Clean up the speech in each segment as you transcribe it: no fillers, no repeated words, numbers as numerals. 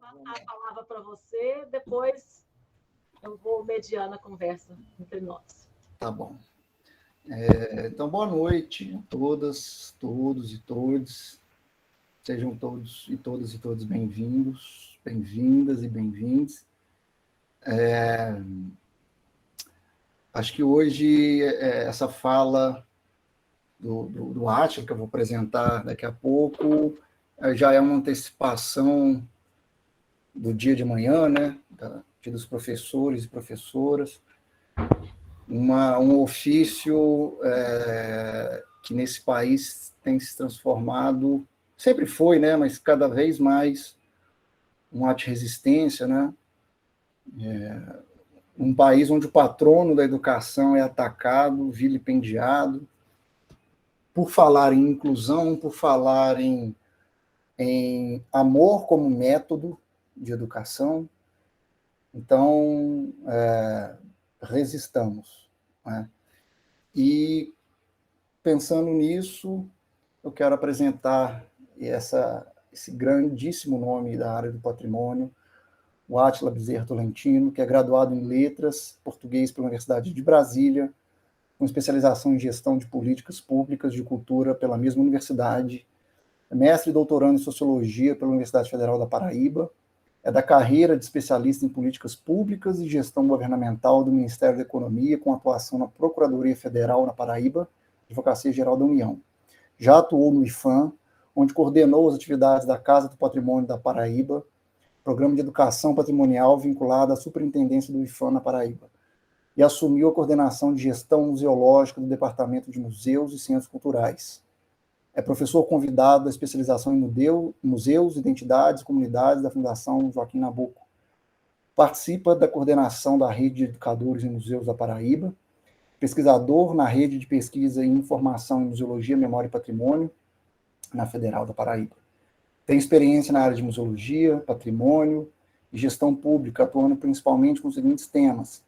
a palavra para você, depois eu vou mediando a conversa entre nós. Tá bom. Então, boa noite a todas, todos e todes. Sejam todos e todas e todos bem-vindos, bem-vindas e bem-vindos. Acho que hoje essa fala do Átila, que eu vou apresentar daqui a pouco, já é uma antecipação do dia de amanhã, né? Dos professores e professoras. Um ofício que nesse país tem se transformado, sempre foi, né, mas cada vez mais um ato de resistência, né? Um país onde o patrono da educação é atacado, vilipendiado, por falar em inclusão, por falar em amor como método de educação. Então, resistamos, né? E, pensando nisso, eu quero apresentar esse grandíssimo nome da área do patrimônio, o Átila Bezerra Tolentino, que é graduado em Letras, Português pela Universidade de Brasília, com especialização em Gestão de Políticas Públicas de Cultura pela mesma universidade, é mestre e doutorando em Sociologia pela Universidade Federal da Paraíba, é da carreira de especialista em Políticas Públicas e Gestão Governamental do Ministério da Economia, com atuação na Procuradoria Federal na Paraíba, Advocacia Geral da União. Já atuou no IFAM, onde coordenou as atividades da Casa do Patrimônio da Paraíba, programa de educação patrimonial vinculado à superintendência do IFAM na Paraíba, e assumiu a coordenação de gestão museológica do Departamento de Museus e Centros Culturais. É professor convidado da especialização em museus, identidades, comunidades da Fundação Joaquim Nabuco. Participa da coordenação da Rede de Educadores em Museus da Paraíba, pesquisador na Rede de Pesquisa e Informação em Museologia, Memória e Patrimônio, na Federal da Paraíba. Tem experiência na área de museologia, patrimônio e gestão pública, atuando principalmente com os seguintes temas: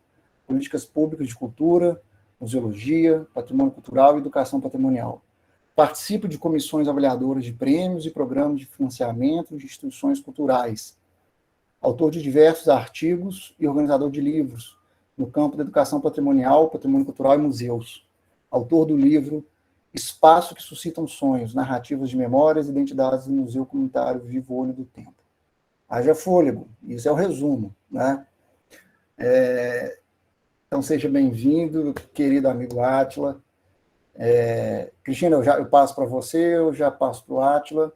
políticas públicas de cultura, museologia, patrimônio cultural e educação patrimonial. Participa de comissões avaliadoras de prêmios e programas de financiamento de instituições culturais. Autor de diversos artigos e organizador de livros no campo da educação patrimonial, patrimônio cultural e museus. Autor do livro Espaço que Suscitam Sonhos, Narrativas de Memórias e Identidades do Museu Comunitário Vivo Olho do Tempo. Haja fôlego, isso é o resumo, né? Então, seja bem-vindo, querido amigo Átila. Cristina, eu passo para você, eu já passo para o Átila.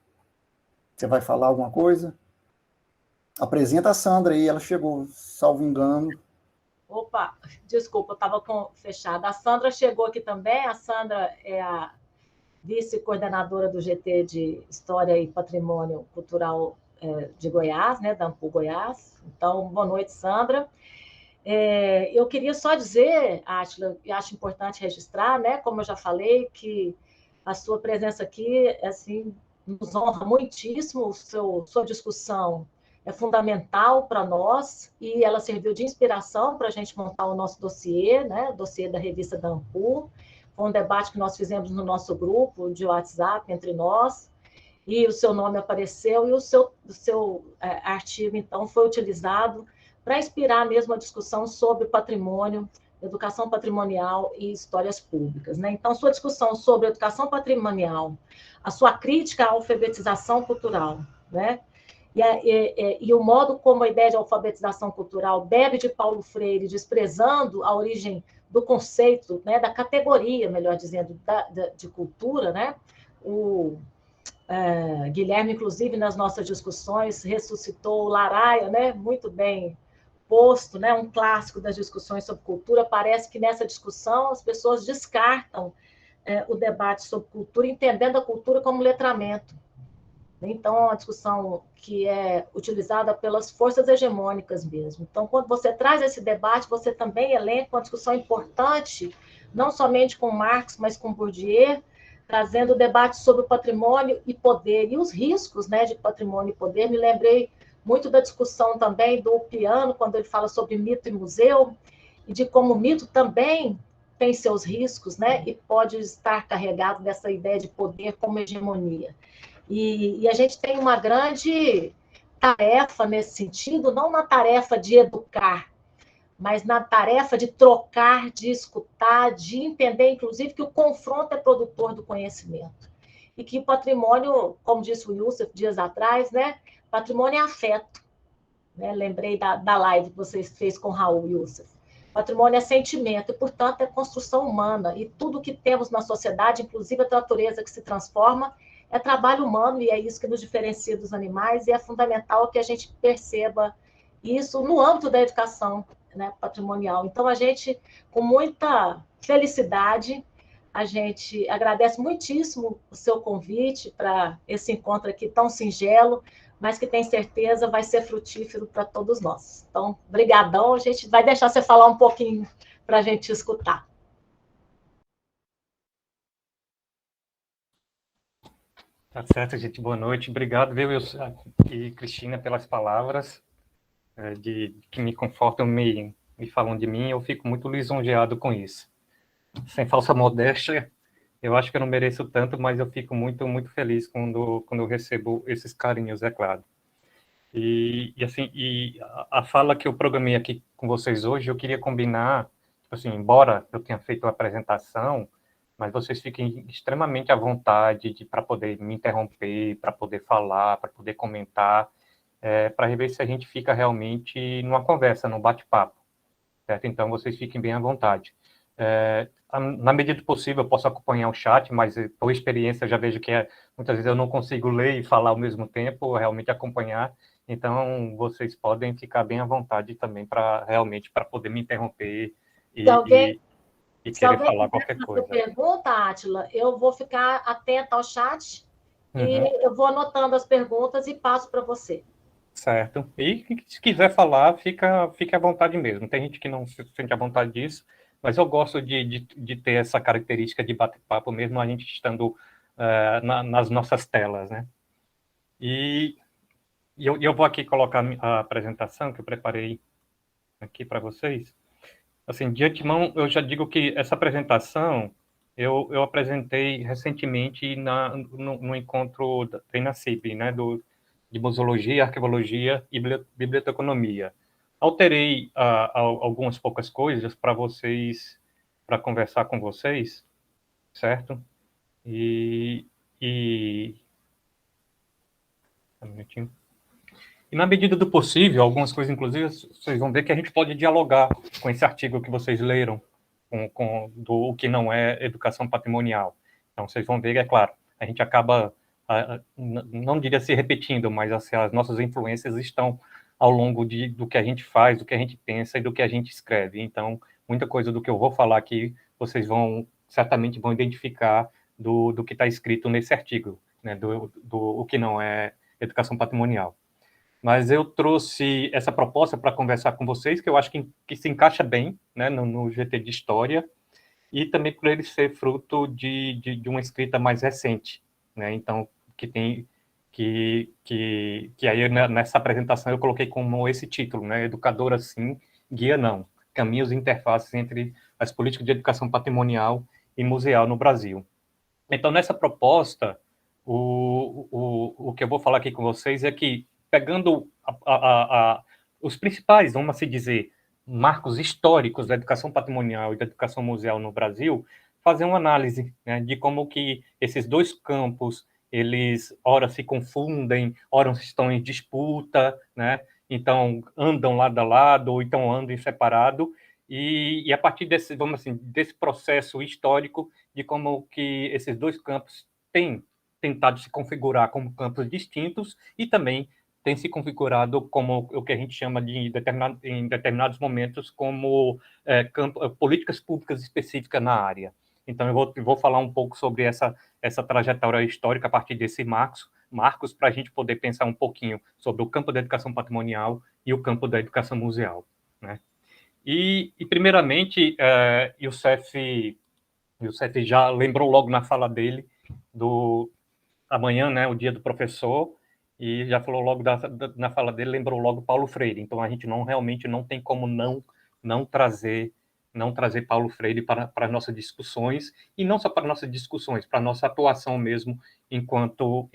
Você vai falar alguma coisa? Apresenta a Sandra aí, ela chegou, salvo engano. Opa, desculpa, eu estava fechada. A Sandra chegou aqui também. A Sandra é a vice-coordenadora do GT de História e Patrimônio Cultural de Goiás, né, da Ampul Goiás. Então, boa noite, Sandra. Eu queria só dizer, Átila, e acho importante registrar, né, como eu já falei, que a sua presença aqui assim, nos honra muitíssimo, sua discussão é fundamental para nós e ela serviu de inspiração para a gente montar o nosso dossiê, né, o dossiê da revista da Ampul. Foi um debate que nós fizemos no nosso grupo de WhatsApp entre nós, e o seu nome apareceu, e o seu artigo, então, foi utilizado para inspirar mesmo a discussão sobre patrimônio, educação patrimonial e histórias públicas, né? Então, sua discussão sobre educação patrimonial, a sua crítica à alfabetização cultural, né? E o modo como a ideia de alfabetização cultural bebe de Paulo Freire, desprezando a origem do conceito, né, da categoria, melhor dizendo, de cultura, né? Guilherme, inclusive, nas nossas discussões, ressuscitou o Laraia, né? Muito bem posto, né? Um clássico das discussões sobre cultura. Parece que nessa discussão as pessoas descartam o debate sobre cultura, entendendo a cultura como letramento. Então, é uma discussão que é utilizada pelas forças hegemônicas mesmo. Então, quando você traz esse debate, você também elenca uma discussão importante, não somente com Marx, mas com Bourdieu, trazendo o debate sobre o patrimônio e poder, e os riscos, né, de patrimônio e poder. Me lembrei muito da discussão também do Piano, quando ele fala sobre mito e museu, e de como o mito também tem seus riscos, né, e pode estar carregado dessa ideia de poder como hegemonia. E a gente tem uma grande tarefa nesse sentido, não na tarefa de educar, mas na tarefa de trocar, de escutar, de entender, inclusive, que o confronto é produtor do conhecimento. E que patrimônio, como disse o Youssef dias atrás, né? Patrimônio é afeto. Né? Lembrei da live que vocês fez com o Raul, Youssef. Patrimônio é sentimento, e, portanto, é construção humana. E tudo que temos na sociedade, inclusive a natureza que se transforma, é trabalho humano, e é isso que nos diferencia dos animais, e é fundamental que a gente perceba isso no âmbito da educação, né, patrimonial. Então, a gente, com muita felicidade, a gente agradece muitíssimo o seu convite para esse encontro aqui tão singelo, mas que tem certeza vai ser frutífero para todos nós. Então, brigadão, a gente vai deixar você falar um pouquinho para a gente escutar. Tá certo, gente. Boa noite. Obrigado, viu, e Cristina, pelas palavras que me confortam, me falam de mim. Eu fico muito lisonjeado com isso. Sem falsa modéstia, eu acho que eu não mereço tanto, mas eu fico muito, muito feliz quando eu recebo esses carinhos, é claro. E a fala que eu programei aqui com vocês hoje, eu queria combinar, tipo assim, embora eu tenha feito a apresentação, mas vocês fiquem extremamente à vontade para poder me interromper, para poder falar, para poder comentar, para ver se a gente fica realmente numa conversa, num bate-papo, certo? Então, vocês fiquem bem à vontade. Na medida do possível, eu posso acompanhar o chat, mas por experiência eu já vejo que muitas vezes eu não consigo ler e falar ao mesmo tempo, realmente acompanhar. Então, vocês podem ficar bem à vontade também realmente para poder me interromper e querer falar qualquer coisa. Pergunta, Átila, eu vou ficar atenta ao chat e eu vou anotando as perguntas e passo para você. Certo. E se quiser falar, fica à vontade mesmo. Tem gente que não se sente à vontade disso, mas eu gosto de ter essa característica de bate-papo mesmo a gente estando nas nossas telas, né? E eu vou aqui colocar a apresentação que eu preparei aqui para vocês. Assim, de antemão, eu já digo que essa apresentação eu apresentei recentemente no encontro da INACIP, né, de Museologia, Arqueologia e Biblioteconomia. Alterei algumas poucas coisas para vocês, para conversar com vocês, certo? E um minutinho. E na medida do possível, algumas coisas, inclusive, vocês vão ver que a gente pode dialogar com esse artigo que vocês leram, do que não é educação patrimonial. Então, vocês vão ver, é claro, a gente acaba, não diria se repetindo, mas assim, as nossas influências estão ao longo do que a gente faz, do que a gente pensa e do que a gente escreve. Então, muita coisa do que eu vou falar aqui, vocês certamente vão identificar do que está escrito nesse artigo, né, o que não é educação patrimonial. Mas eu trouxe essa proposta para conversar com vocês, que eu acho que se encaixa bem, né, no GT de História, e também por ele ser fruto de uma escrita mais recente, né? Então, que aí nessa apresentação eu coloquei como esse título, né? Educadora sim, guia não. Caminhos e interfaces entre as políticas de educação patrimonial e museal no Brasil. Então, nessa proposta, o que eu vou falar aqui com vocês é que, pegando os principais, vamos assim dizer, marcos históricos da educação patrimonial e da educação museal no Brasil, fazer uma análise, né, de como que esses dois campos, eles ora se confundem, ora estão em disputa, né, então andam lado a lado, ou então andam em separado, e a partir desse, vamos assim, desse processo histórico, de como que esses dois campos têm tentado se configurar como campos distintos e também têm se configurado como o que a gente chama em determinados momentos como políticas públicas específicas na área. Então, eu vou falar um pouco sobre essa trajetória histórica a partir desse marcos para a gente poder pensar um pouquinho sobre o campo da educação patrimonial e o campo da educação museal, né? E primeiramente, o CEF já lembrou logo na fala dele do amanhã, né, o dia do professor, e já falou logo na fala dele, lembrou logo Paulo Freire. Então a gente realmente não tem como não trazer Paulo Freire para as nossas discussões, e não só para nossas discussões, para a nossa atuação mesmo enquanto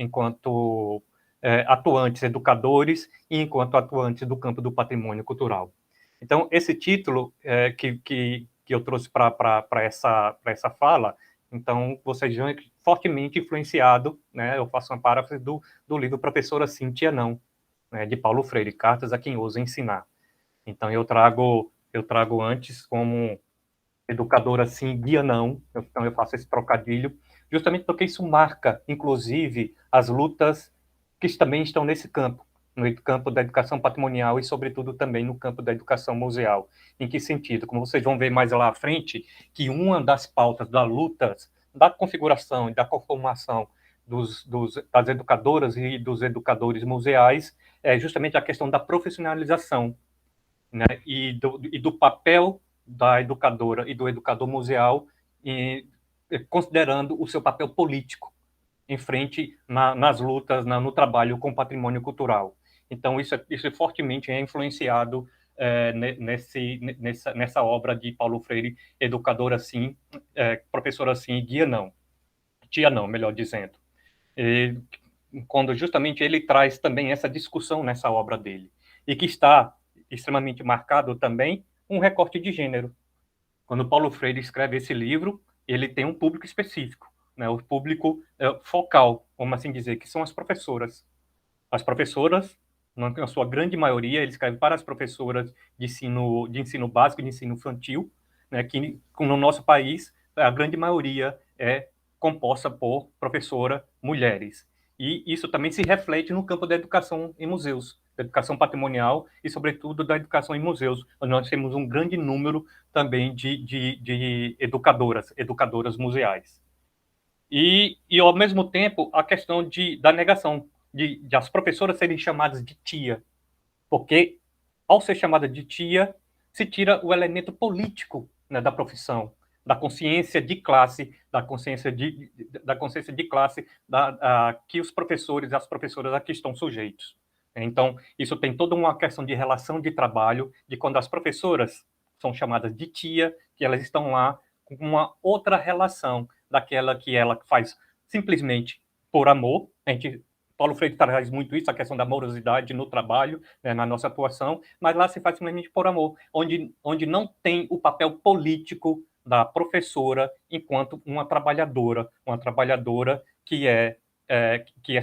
atuantes educadores e enquanto atuantes do campo do patrimônio cultural. Então, esse título que eu trouxe para essa fala, então, vocês vão fortemente influenciado, né, eu faço uma paráfrase do livro Professora Sim, Tia Não, né, de Paulo Freire, Cartas a Quem Ousa Ensinar. Então, eu trago antes como educadora sim, guia não, então eu faço esse trocadilho, justamente porque isso marca, inclusive, as lutas que também estão nesse campo, no campo da educação patrimonial e, sobretudo, também no campo da educação museal. Em que sentido? Como vocês vão ver mais lá à frente, que uma das pautas das lutas, da configuração e da conformação das educadoras e dos educadores museais é justamente a questão da profissionalização, né, e do papel da educadora e do educador museal, considerando o seu papel político em frente nas lutas, no trabalho com patrimônio cultural. Então, isso fortemente é influenciado nessa obra de Paulo Freire, Educadora Sim, Professora Sim, Guia Não. Tia Não, melhor dizendo. E, quando justamente ele traz também essa discussão nessa obra dele, e que está extremamente marcado também um recorte de gênero. Quando Paulo Freire escreve esse livro, ele tem um público específico, né, o público focal, vamos assim dizer, que são as professoras. As professoras, na sua grande maioria, ele escreve para as professoras de ensino básico, de ensino infantil, né, que no nosso país, a grande maioria é composta por professoras mulheres. E isso também se reflete no campo da educação em museus, da educação patrimonial e, sobretudo, da educação em museus, onde nós temos um grande número também de educadoras museais. E, ao mesmo tempo, a questão da negação, de as professoras serem chamadas de tia, porque, ao ser chamada de tia, se tira o elemento político, né, da profissão, da consciência de classe, que os professores e as professoras aqui estão sujeitos. Então, isso tem toda uma questão de relação de trabalho, de quando as professoras são chamadas de tia, que elas estão lá com uma outra relação daquela que ela faz simplesmente por amor. Paulo Freire traz muito isso, a questão da morosidade no trabalho, né, na nossa atuação, mas lá se faz simplesmente por amor, onde não tem o papel político da professora enquanto uma trabalhadora que é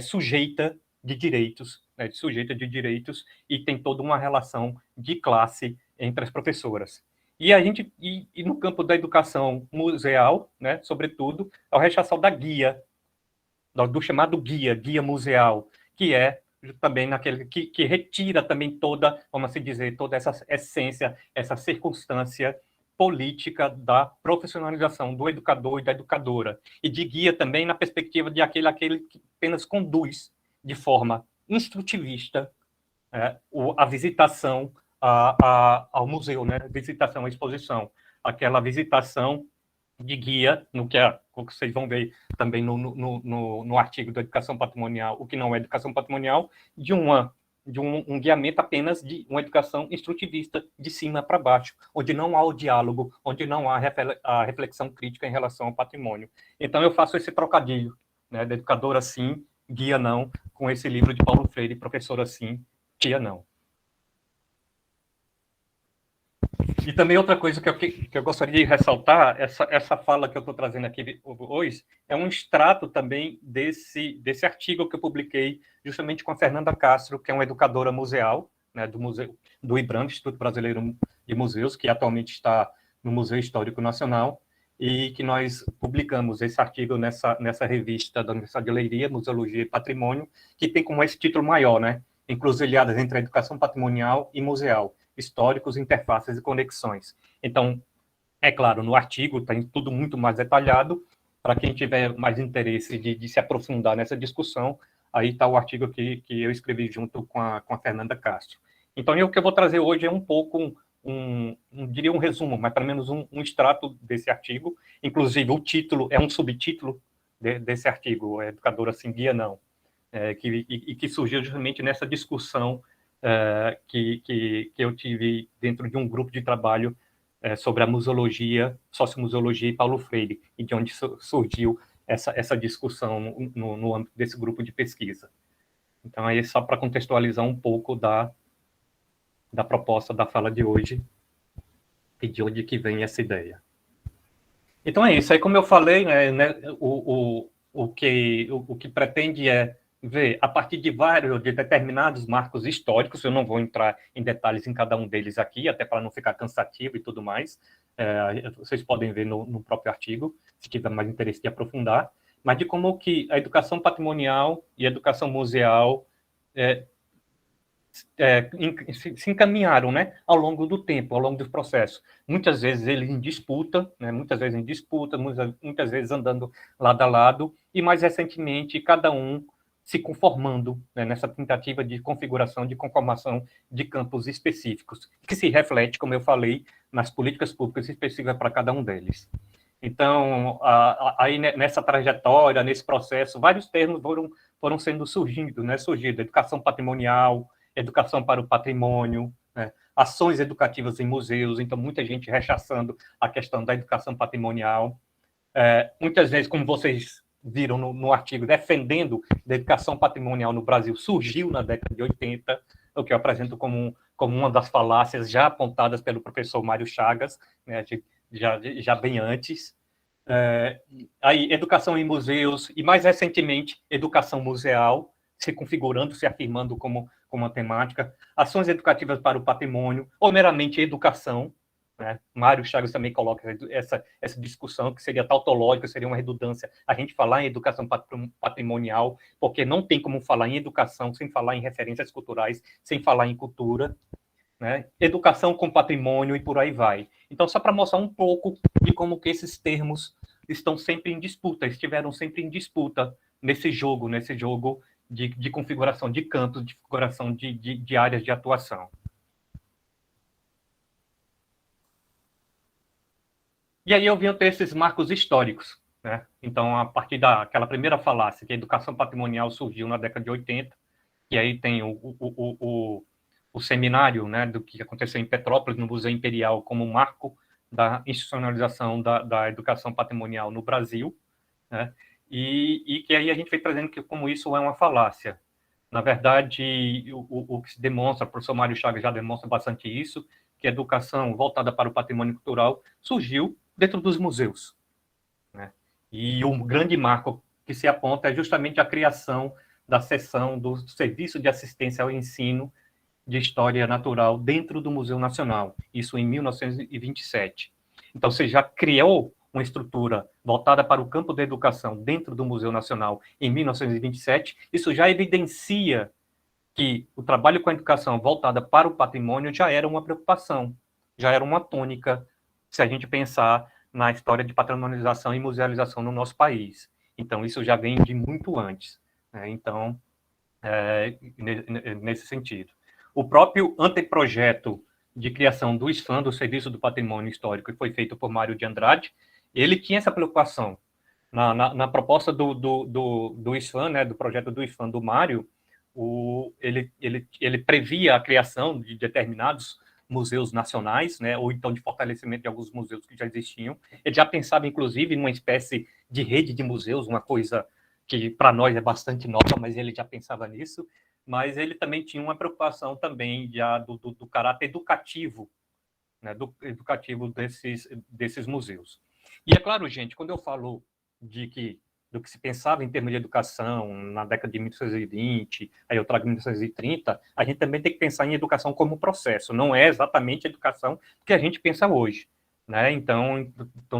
sujeita de direitos, né, e tem toda uma relação de classe entre as professoras. E no campo da educação museal, né, sobretudo, é o rechaçar da guia, do chamado guia museal, que é também naquele que retira também toda, vamos assim dizer, toda essa essência, essa circunstância política da profissionalização do educador e da educadora, e de guia também na perspectiva de aquele que apenas conduz de forma instrutivista a visitação ao museu, né? Visitação à exposição, aquela visitação de guia, o que vocês vão ver também no artigo da educação patrimonial, o que não é educação patrimonial, de um guiamento apenas de uma educação instrutivista, de cima para baixo, onde não há o diálogo, onde não há a reflexão crítica em relação ao patrimônio. Então, eu faço esse trocadilho, né, de educadora sim, guia não, com esse livro de Paulo Freire, Professora sim, tia não. E também outra coisa que eu gostaria de ressaltar, essa fala que eu estou trazendo aqui hoje, é um extrato também desse artigo que eu publiquei justamente com a Fernanda Castro, que é uma educadora museal, né, do IBRAM, Instituto Brasileiro de Museus, que atualmente está no Museu Histórico Nacional, e que nós publicamos esse artigo nessa revista da Universidade de Leiria, Museologia e Patrimônio, que tem como esse título maior, né? Encruzilhadas entre a educação patrimonial e museal, históricos, interfaces e conexões. Então, é claro, no artigo tem tudo muito mais detalhado. Para quem tiver mais interesse de se aprofundar nessa discussão, aí está o artigo que eu escrevi junto com a Fernanda Castro. Então, o que eu vou trazer hoje é um pouco, diria um resumo, mas pelo menos um extrato desse artigo. Inclusive, o título é um subtítulo desse artigo, Educadora Sim, Guia Não, que surgiu justamente nessa discussão que eu tive dentro de um grupo de trabalho sobre a museologia, sociomuseologia e Paulo Freire, e de onde surgiu essa discussão no âmbito desse grupo de pesquisa. Então, aí só para contextualizar um pouco da proposta da fala de hoje e de onde que vem essa ideia. Então é isso. Aí, como eu falei, né, o que pretende é ver, a partir de de determinados marcos históricos, eu não vou entrar em detalhes em cada um deles aqui, até para não ficar cansativo e tudo mais, vocês podem ver no próprio artigo, se tiver mais interesse de aprofundar, mas de como que a educação patrimonial e a educação museal se encaminharam, né, ao longo do tempo, ao longo do processo. Muitas vezes eles em disputa, né, muitas vezes andando lado a lado, e mais recentemente cada um se conformando, né, nessa tentativa de configuração, de conformação de campos específicos, que se reflete, como eu falei, nas políticas públicas específicas para cada um deles. Então, aí nessa trajetória, nesse processo, vários termos foram sendo surgindo, né, educação patrimonial, educação para o patrimônio, né, ações educativas em museus, então muita gente rechaçando a questão da educação patrimonial, muitas vezes, como vocês viram no artigo, defendendo da educação patrimonial no Brasil, surgiu na década de 80, o que eu apresento como uma das falácias já apontadas pelo professor Mário Chagas, né, já bem antes. Aí, educação em museus, e mais recentemente, educação museal, se configurando, se afirmando como uma temática, ações educativas para o patrimônio, ou meramente educação, né? Mário Chagas também coloca essa discussão, que seria tautológica, seria uma redundância a gente falar em educação patrimonial, porque não tem como falar em educação sem falar em referências culturais, sem falar em cultura, né? Educação com patrimônio e por aí vai. Então, só para mostrar um pouco de como que esses termos estão sempre em disputa, estiveram sempre em disputa nesse jogo de configuração de campos, de configuração de áreas de atuação. E aí eu venho ter esses marcos históricos, né? Então, a partir daquela primeira falácia, que a educação patrimonial surgiu na década de 80, e aí tem o seminário, né, do que aconteceu em Petrópolis, no Museu Imperial, como um marco da institucionalização da educação patrimonial no Brasil, né? E que aí a gente vem trazendo que como isso é uma falácia. Na verdade, o que se demonstra, o professor Mário Chagas já demonstra bastante isso, que a educação voltada para o patrimônio cultural surgiu dentro dos museus, né? E um grande marco que se aponta é justamente a criação da seção do Serviço de Assistência ao Ensino de História Natural dentro do Museu Nacional, isso em 1927. Então, você já criou uma estrutura voltada para o campo da educação dentro do Museu Nacional em 1927, isso já evidencia que o trabalho com a educação voltada para o patrimônio já era uma preocupação, já era uma tônica, se a gente pensar na história de patrimonialização e musealização no nosso país. Então, isso já vem de muito antes, né? Então, nesse sentido. O próprio anteprojeto de criação do SFAM, do Serviço do Patrimônio Histórico, que foi feito por Mário de Andrade, ele tinha essa preocupação. Na proposta do SFAM, né, do projeto do SFAM do Mário, ele previa a criação de determinados museus nacionais, né, ou então de fortalecimento de alguns museus que já existiam. Ele já pensava, inclusive, em uma espécie de rede de museus, uma coisa que para nós é bastante nova, mas ele já pensava nisso. Mas ele também tinha uma preocupação também já do caráter educativo, né, do educativo desses museus. E é claro, gente, quando eu falo do que se pensava em termos de educação na década de 1920, aí eu trago 1930, a gente também tem que pensar em educação como processo, não é exatamente a educação que a gente pensa hoje, né? Então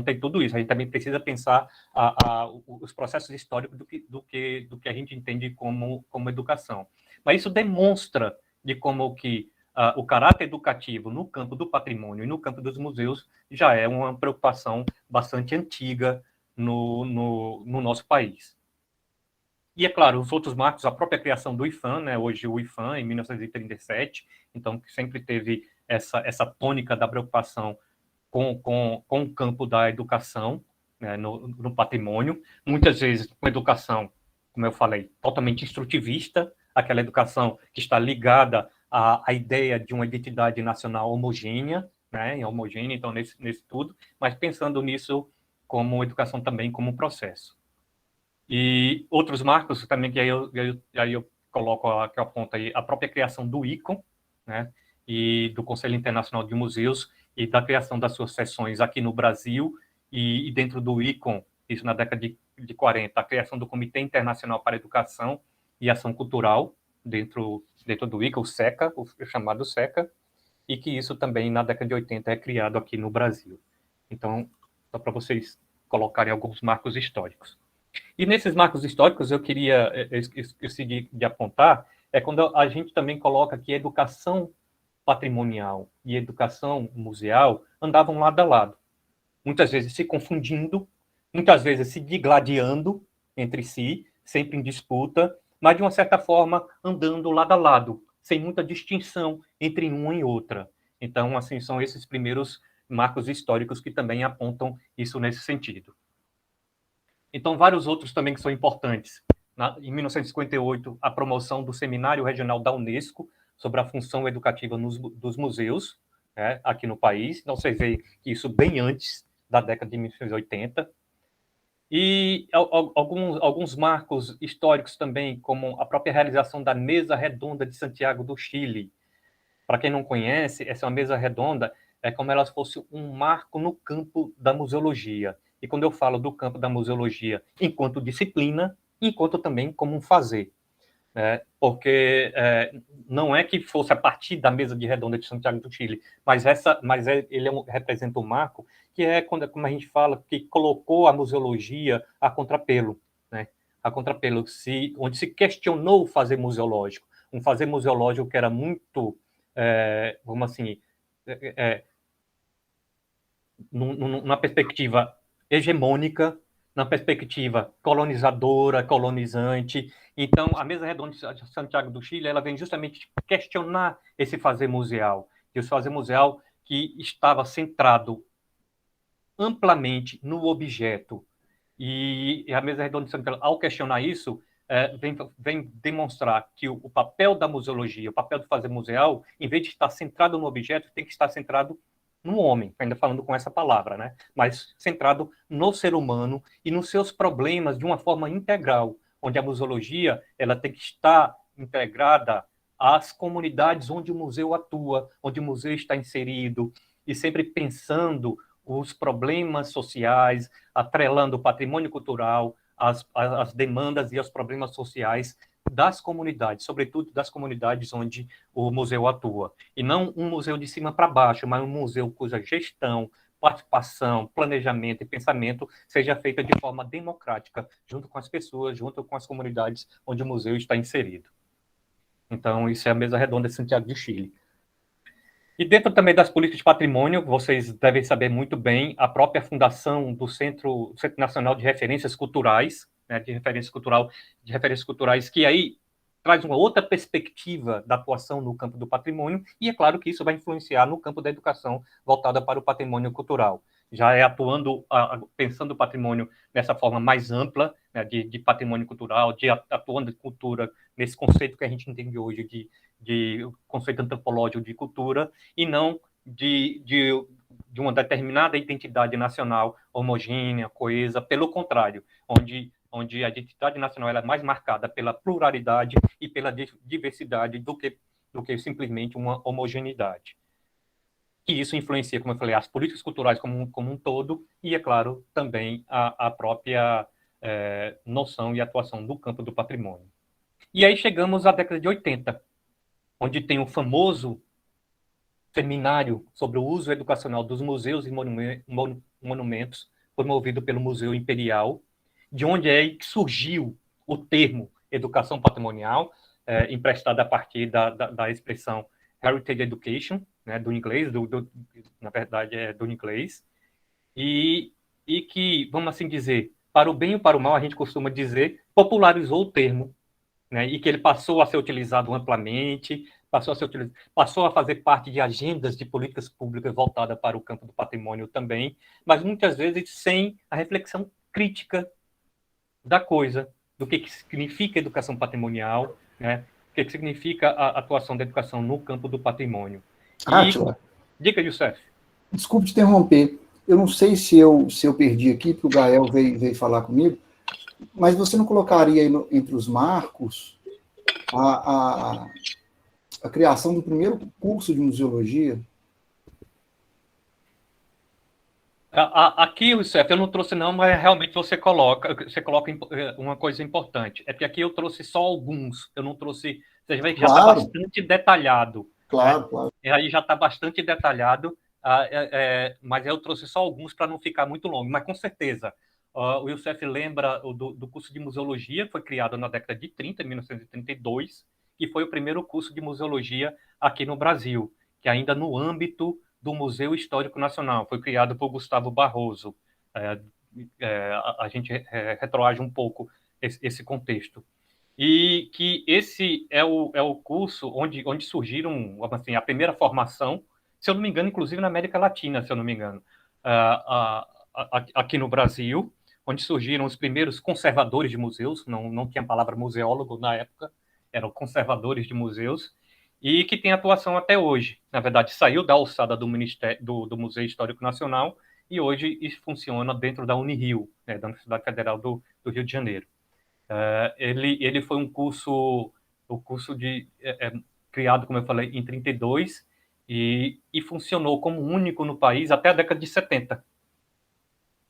tem tudo isso, a gente também precisa pensar os processos históricos do que a gente entende como educação. Mas isso demonstra de como que o caráter educativo no campo do patrimônio e no campo dos museus já é uma preocupação bastante antiga no nosso país. E, é claro, os outros marcos, a própria criação do IFAM, né, hoje o IFAM, em 1937, então, que sempre teve essa tônica da preocupação com o campo da educação, né, no patrimônio, muitas vezes com educação, como eu falei, totalmente instrutivista, aquela educação que está ligada à ideia de uma identidade nacional homogênea, né, então nesse tudo, mas pensando nisso como educação também como processo. E outros marcos também que aí eu coloco, que aponta aí a própria criação do ICOM, né, e do Conselho Internacional de Museus, e da criação das suas seções aqui no Brasil, e dentro do ICOM, isso na década de 40, a criação do Comitê Internacional para a Educação e Ação Cultural, dentro do ICA, o SECA, o chamado SECA, e que isso também, na década de 80, é criado aqui no Brasil. Então, só para vocês colocarem alguns marcos históricos. E nesses marcos históricos, eu queria esqueci de apontar, é quando a gente também coloca que educação patrimonial e educação museal andavam lado a lado, muitas vezes se confundindo, muitas vezes se digladiando entre si, sempre em disputa, mas, de uma certa forma, andando lado a lado, sem muita distinção entre uma e outra. Então, assim, são esses primeiros marcos históricos que também apontam isso nesse sentido. Então, vários outros também que são importantes. Em 1958, a promoção do Seminário Regional da Unesco sobre a função educativa dos museus, né, aqui no país. Então, vocês veem que isso bem antes da década de 1980. E alguns marcos históricos também, como a própria realização da Mesa Redonda de Santiago do Chile. Para quem não conhece, essa mesa redonda é como ela fosse um marco no campo da museologia. E quando eu falo do campo da museologia enquanto disciplina, enquanto também como um fazer. Porque não é que fosse a partir da Mesa de Redonda de Santiago do Chile, mas ele representa um marco que é como a gente fala, que colocou a museologia a contrapelo, né? A contrapelo, onde se questionou o fazer museológico, um fazer museológico que era muito, vamos assim, numa perspectiva hegemônica, na perspectiva colonizadora, colonizante. Então, a Mesa Redonda de Santiago do Chile, ela vem justamente questionar esse fazer museal, esse fazer museal que estava centrado amplamente no objeto. E a Mesa Redonda de Santiago, ao questionar isso, vem demonstrar que o papel da museologia, o papel do fazer museal, em vez de estar centrado no objeto, tem que estar centrado no homem, ainda falando com essa palavra, né? Mas centrado no ser humano e nos seus problemas de uma forma integral, onde a museologia ela tem que estar integrada às comunidades onde o museu atua, onde o museu está inserido, e sempre pensando os problemas sociais, atrelando o patrimônio cultural, as demandas e os problemas sociais das comunidades, sobretudo das comunidades onde o museu atua. E não um museu de cima para baixo, mas um museu cuja gestão, participação, planejamento e pensamento seja feita de forma democrática, junto com as pessoas, junto com as comunidades onde o museu está inserido. Então, isso é a Mesa Redonda de Santiago de Chile. E dentro também das políticas de patrimônio, vocês devem saber muito bem a própria fundação do Centro Nacional de Referências Culturais, né, de referências culturais, que aí traz uma outra perspectiva da atuação no campo do patrimônio, e é claro que isso vai influenciar no campo da educação voltada para o patrimônio cultural. Já é atuando, pensando o patrimônio nessa forma mais ampla, né, de patrimônio cultural, atuando de cultura, nesse conceito que a gente entende hoje de conceito antropológico de cultura, e não de uma determinada identidade nacional homogênea, coesa, pelo contrário, onde a identidade nacional ela é mais marcada pela pluralidade e pela diversidade do que simplesmente uma homogeneidade. E isso influencia, como eu falei, as políticas culturais como um todo e, é claro, também a própria noção e atuação do campo do patrimônio. E aí chegamos à década de 80, onde tem o famoso seminário sobre o uso educacional dos museus e monumentos, promovido pelo Museu Imperial, de onde é que surgiu o termo educação patrimonial, emprestado a partir da expressão Heritage Education, né, do inglês, na verdade é do inglês, e que, vamos assim dizer, para o bem ou para o mal, a gente costuma dizer, popularizou o termo, né, e que ele passou a ser utilizado amplamente, passou a fazer parte de agendas de políticas públicas voltadas para o campo do patrimônio também, mas muitas vezes sem a reflexão crítica da coisa, do que significa educação patrimonial, né, o que significa a atuação da educação no campo do patrimônio. Átila, diga, Youssef. Desculpe te interromper. Eu não sei se eu perdi aqui, porque o Gael veio falar comigo, mas você não colocaria aí entre os marcos a criação do primeiro curso de museologia. Aqui, Youssef, eu não trouxe não, mas realmente você coloca uma coisa importante. É que aqui eu trouxe só alguns, eu não trouxe... Você vê que já está Claro, bastante detalhado. Né? claro. E aí já está bastante detalhado, mas eu trouxe só alguns para não ficar muito longo. Mas com certeza, o Youssef lembra do curso de museologia, que foi criado na década de 30, em 1932, e foi o primeiro curso de museologia aqui no Brasil, que ainda no âmbito do Museu Histórico Nacional, foi criado por Gustavo Barroso. A gente retroage um pouco esse contexto. E que esse é o curso onde surgiram, assim, a primeira formação, se eu não me engano, inclusive na América Latina, se eu não me engano, aqui no Brasil, onde surgiram os primeiros conservadores de museus, não tinha a palavra museólogo na época, eram conservadores de museus, e que tem atuação até hoje. Na verdade, saiu da alçada do Ministério do Museu Histórico Nacional e hoje isso funciona dentro da Unirio, né, da Universidade Federal do Rio de Janeiro. Ele foi um curso criado, como eu falei, em 32 e funcionou como único no país até a década de 70,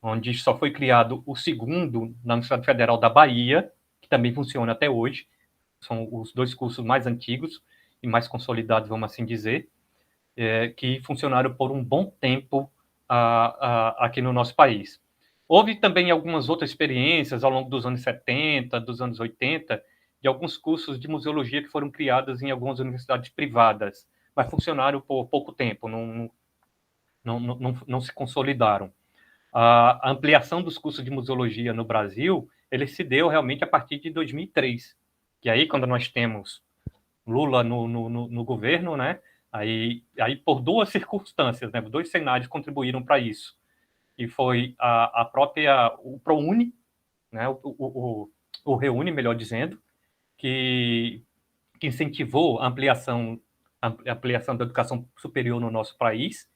onde só foi criado o segundo na Universidade Federal da Bahia, que também funciona até hoje. São os dois cursos mais antigos e mais consolidados, vamos assim dizer, que funcionaram por um bom tempo aqui no nosso país. Houve também algumas outras experiências ao longo dos anos 70, dos anos 80, de alguns cursos de museologia que foram criados em algumas universidades privadas, mas funcionaram por pouco tempo, não se consolidaram. A ampliação dos cursos de museologia no Brasil, ele se deu realmente a partir de 2003, que aí quando nós temos Lula no governo, né? Aí por duas circunstâncias, né? Dois cenários contribuíram para isso. E foi a própria o ProUni, né? O Reúne, melhor dizendo, que incentivou a ampliação da educação superior no nosso país.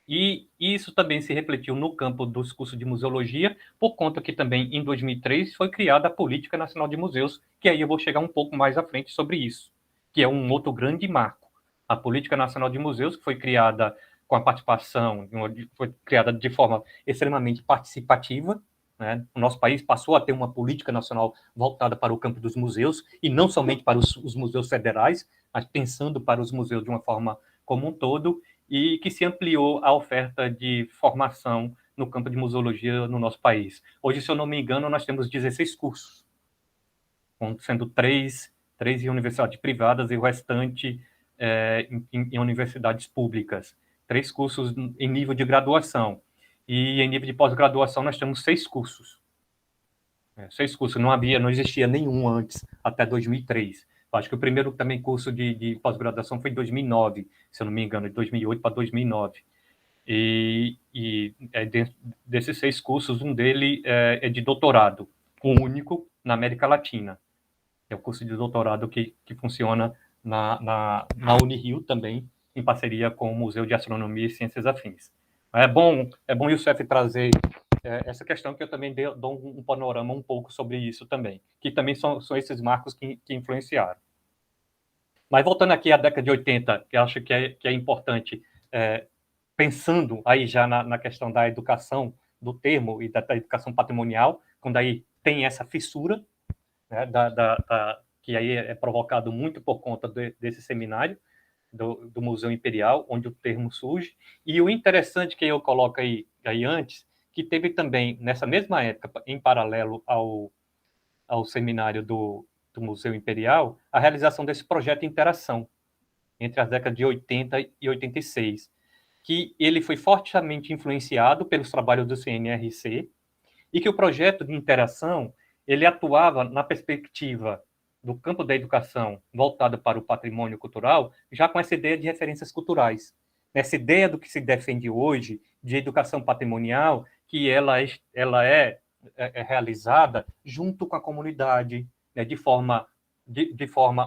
E isso também se refletiu no campo dos cursos de museologia, por conta que também em 2003 foi criada a Política Nacional de Museus, que aí eu vou chegar um pouco mais à frente sobre isso, que é um outro grande marco. A Política Nacional de Museus, que foi criada com a participação, foi criada de forma extremamente participativa, né? O nosso país passou a ter uma política nacional voltada para o campo dos museus, e não somente para os museus federais, mas pensando para os museus de uma forma como um todo, e que se ampliou a oferta de formação no campo de museologia no nosso país. Hoje, se eu não me engano, nós temos 16 cursos, sendo três em universidades privadas e o restante em universidades públicas. 3 cursos em nível de graduação. E em nível de pós-graduação nós temos 6 cursos. 6 cursos, não existia nenhum antes, até 2003. Acho que o primeiro também curso de pós-graduação foi em 2009, se eu não me engano, de 2008 para 2009. E dentro desses 6 cursos, um deles é de doutorado, o único na América Latina. É o curso de doutorado que funciona na Unirio também, em parceria com o Museu de Astronomia e Ciências Afins. É bom o Youssef trazer essa questão, que eu também dou um panorama um pouco sobre isso também, que também são esses marcos que influenciaram. Mas voltando aqui à década de 80, que eu acho que é importante, pensando aí já na questão da educação, do termo e da educação patrimonial, quando aí tem essa fissura, né, que aí é provocado muito por conta desse seminário do Museu Imperial, onde o termo surge. E o interessante que eu coloco aí antes, que teve também, nessa mesma época, em paralelo ao seminário do Museu Imperial, a realização desse projeto de interação, entre as décadas de 80 e 86, que ele foi fortemente influenciado pelos trabalhos do CNRC, e que o projeto de interação ele atuava na perspectiva do campo da educação voltado para o patrimônio cultural, já com essa ideia de referências culturais. Essa ideia do que se defende hoje de educação patrimonial, que ela é realizada junto com a comunidade, né, de forma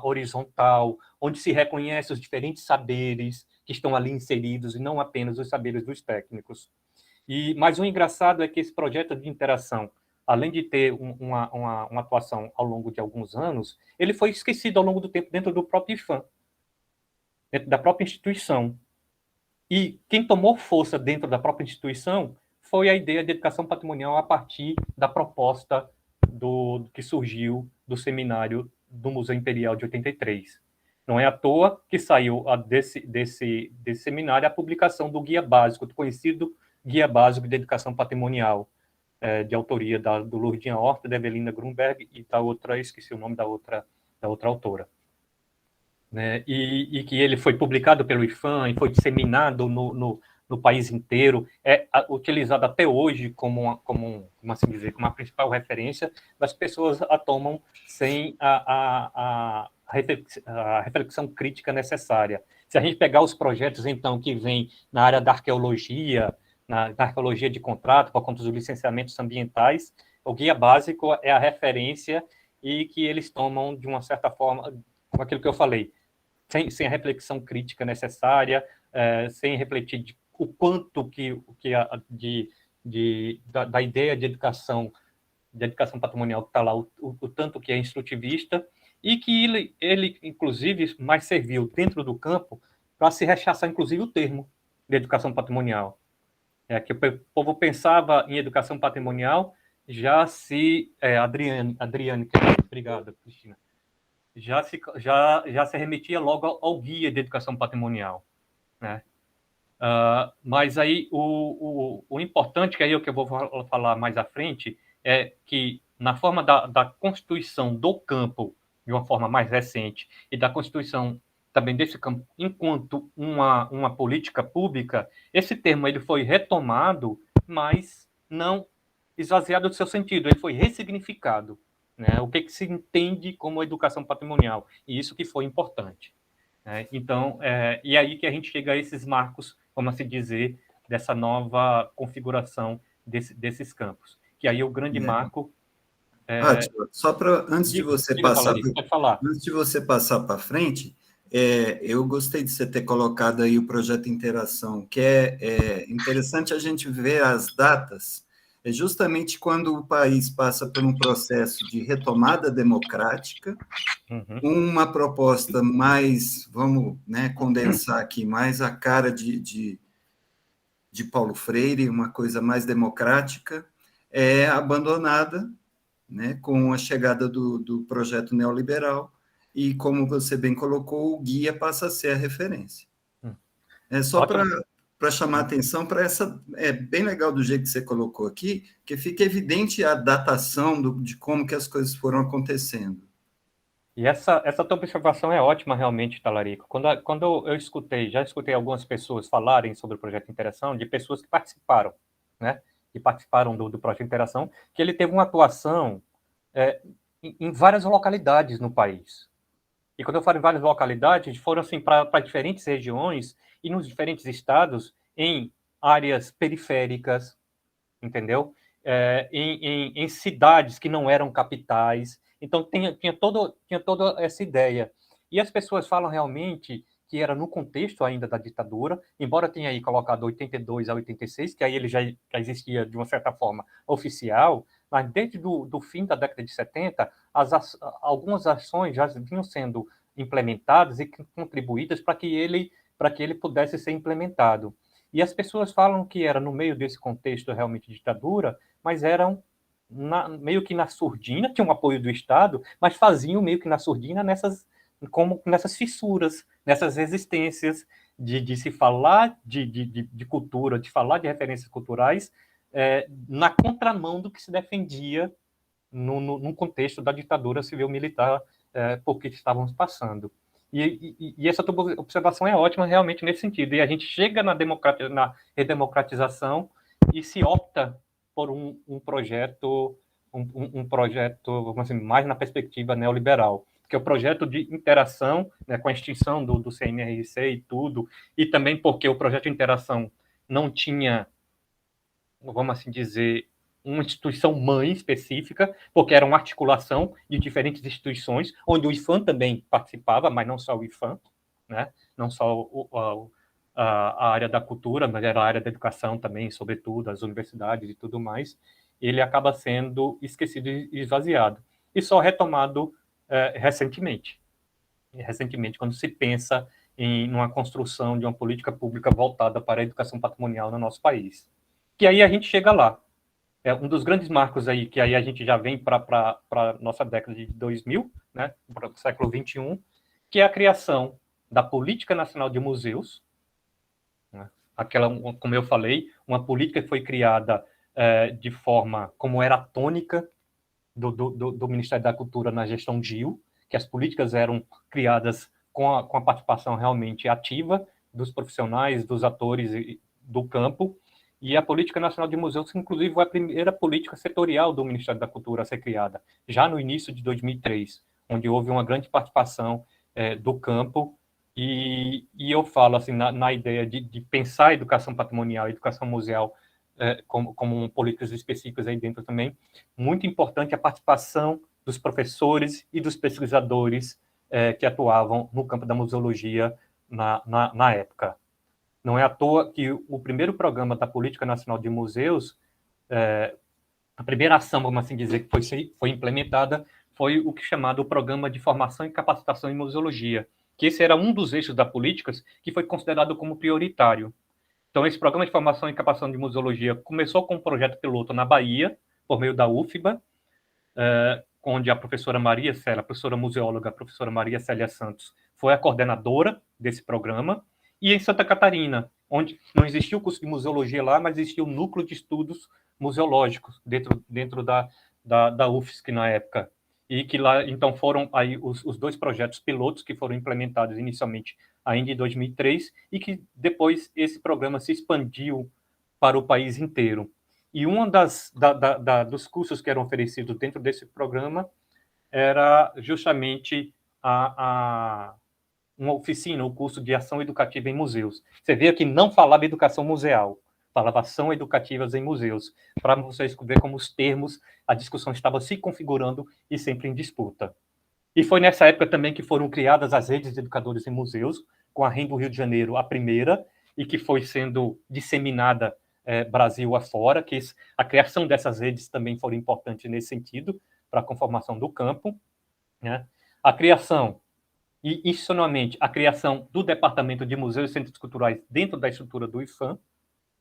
horizontal, onde se reconhece os diferentes saberes que estão ali inseridos, e não apenas os saberes dos técnicos. Mas o engraçado é que esse projeto de interação, além de ter uma atuação ao longo de alguns anos, ele foi esquecido ao longo do tempo dentro do próprio IFAM, dentro da própria instituição. E quem tomou força dentro da própria instituição foi a ideia de educação patrimonial a partir da proposta que surgiu do seminário do Museu Imperial de 83. Não é à toa que saiu desse seminário a publicação do Guia Básico, do conhecido Guia Básico de Educação Patrimonial, de autoria do Lourdinha Horta, da Evelina Grunberg e da outra, esqueci o nome da outra autora. Né? E que ele foi publicado pelo IFAM e foi disseminado no país inteiro, é utilizado até hoje como assim dizer, como a principal referência, das pessoas a tomam sem a reflexão crítica necessária. Se a gente pegar os projetos, então, que vêm na área da arqueologia, na arqueologia de contrato, por conta dos licenciamentos ambientais, o Guia Básico é a referência e que eles tomam, de uma certa forma, com aquilo que eu falei, sem a reflexão crítica necessária, sem refletir o quanto da ideia de educação patrimonial que está lá, o tanto que é instrutivista, e que ele, inclusive, mais serviu dentro do campo para se rechaçar, inclusive, o termo de educação patrimonial. Que o povo pensava em educação patrimonial, já se... Adriane, obrigado, Cristina. Já se remetia logo ao guia de educação patrimonial, né? Mas aí o importante, que é o que eu vou falar mais à frente, é que na forma da constituição do campo, de uma forma mais recente, e da constituição também desse campo enquanto uma política pública, esse termo ele foi retomado, mas não esvaziado do seu sentido, ele foi ressignificado. Né? O que se entende como educação patrimonial, e isso que foi importante. Né? Então, e aí que a gente chega a esses marcos, como se dizer, dessa nova configuração desses campos. Que aí o grande marco... Só para antes de você passar para frente, eu gostei de você ter colocado aí o projeto Interação, que é interessante a gente ver as datas. É justamente quando o país passa por um processo de retomada democrática, uma proposta mais, vamos, né, condensar aqui, mais a cara de Paulo Freire, uma coisa mais democrática, é abandonada, né, com a chegada do projeto neoliberal, e, como você bem colocou, o guia passa a ser a referência. É só para chamar a atenção para essa... É bem legal do jeito que você colocou aqui, que fica evidente a datação de como que as coisas foram acontecendo. E essa tua observação é ótima, realmente, Talarico. Quando eu já escutei algumas pessoas falarem sobre o projeto Interação, de pessoas que participaram, né? Que participaram do projeto Interação, que ele teve uma atuação em várias localidades no país. E quando eu falo em várias localidades, foram assim para diferentes regiões e nos diferentes estados, em áreas periféricas, entendeu? Em cidades que não eram capitais. Então, tinha toda essa ideia. E as pessoas falam realmente que era no contexto ainda da ditadura, embora tenha aí colocado 82 a 86, que aí ele já existia, de uma certa forma, oficial, mas desde do fim da década de 70, algumas ações já vinham sendo implementadas e contribuídas para que ele pudesse ser implementado. E as pessoas falam que era no meio desse contexto realmente de ditadura, mas eram meio que na surdina, tinham um apoio do Estado, mas faziam meio que na surdina nessas fissuras, nessas resistências de se falar de cultura, de falar de referências culturais, na contramão do que se defendia no contexto da ditadura civil-militar por que estávamos passando. E essa tua observação é ótima realmente nesse sentido. E a gente chega na redemocratização e se opta por um projeto, vamos assim, mais na perspectiva neoliberal, que é o projeto de interação, né, com a extinção do CNRC e tudo, e também porque o projeto de interação não tinha, vamos assim dizer, uma instituição mãe específica, porque era uma articulação de diferentes instituições, onde o IFAM também participava, mas não só o IFAM, né? Não só a área da cultura, mas era a área da educação também, sobretudo, as universidades e tudo mais. ele acaba sendo esquecido e esvaziado. E só retomado recentemente, quando se pensa em uma construção de uma política pública voltada para a educação patrimonial no nosso país. Que aí a gente chega lá. É um dos grandes marcos aí, que aí a gente já vem para a nossa década de 2000, né, para o século XXI, que é a criação da Política Nacional de Museus, né, aquela, como eu falei, uma política que foi criada de forma, como era a tônica do Ministério da Cultura na gestão Gil, que as políticas eram criadas com a participação realmente ativa dos profissionais, dos atores do campo, e a Política Nacional de Museus, inclusive, foi a primeira política setorial do Ministério da Cultura a ser criada, já no início de 2003, onde houve uma grande participação do campo, e eu falo assim, na ideia de pensar a educação patrimonial, a educação museal, como políticas específicas aí dentro também, muito importante a participação dos professores e dos pesquisadores que atuavam no campo da museologia na época. Não é à toa que o primeiro programa da Política Nacional de Museus, a primeira ação, vamos assim dizer, que foi implementada, foi o que é chamado o Programa de Formação e Capacitação em Museologia, que esse era um dos eixos da política que foi considerado como prioritário. Então, esse Programa de Formação e Capacitação de Museologia começou com um projeto piloto na Bahia, por meio da UFBA, onde a professora Maria Célia, a professora museóloga, a professora Maria Célia Santos, foi a coordenadora desse programa, e em Santa Catarina, onde não existia o curso de museologia lá, mas existia o núcleo de estudos museológicos dentro da UFSC na época. E que lá, então, foram aí os dois projetos pilotos que foram implementados inicialmente ainda em 2003, e que depois esse programa se expandiu para o país inteiro. E um dos cursos que eram oferecidos dentro desse programa era justamente uma oficina, o curso de ação educativa em museus. Você vê que não falava educação museal, falava ação educativas em museus, para vocês verem como os termos, a discussão estava se configurando e sempre em disputa. E foi nessa época também que foram criadas as redes de educadores em museus, com a REM do Rio de Janeiro, a primeira, e que foi sendo disseminada Brasil afora, que a criação dessas redes também foi importante nesse sentido, para a conformação do campo, né? A criação, e institucionalmente, a criação do Departamento de Museus e Centros Culturais dentro da estrutura do IPHAN,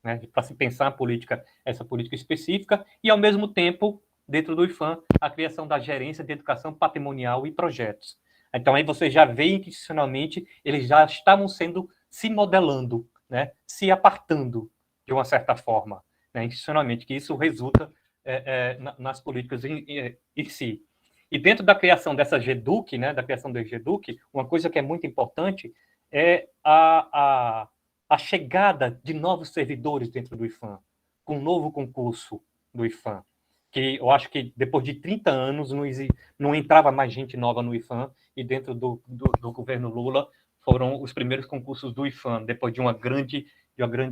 né, para se pensar a política, essa política específica, e, ao mesmo tempo, dentro do IPHAN, a criação da Gerência de Educação Patrimonial e Projetos. Então, aí você já vê que, institucionalmente, eles já estavam se modelando, né, se apartando, de uma certa forma, né, institucionalmente, que isso resulta nas políticas em si. E dentro da criação dessa GEDUC, né, da criação da GEDUC, uma coisa que é muito importante é a chegada de novos servidores dentro do IPHAN, com um novo concurso do IPHAN, que eu acho que depois de 30 anos não entrava mais gente nova no IPHAN, e dentro do governo Lula foram os primeiros concursos do IPHAN, depois de uma grande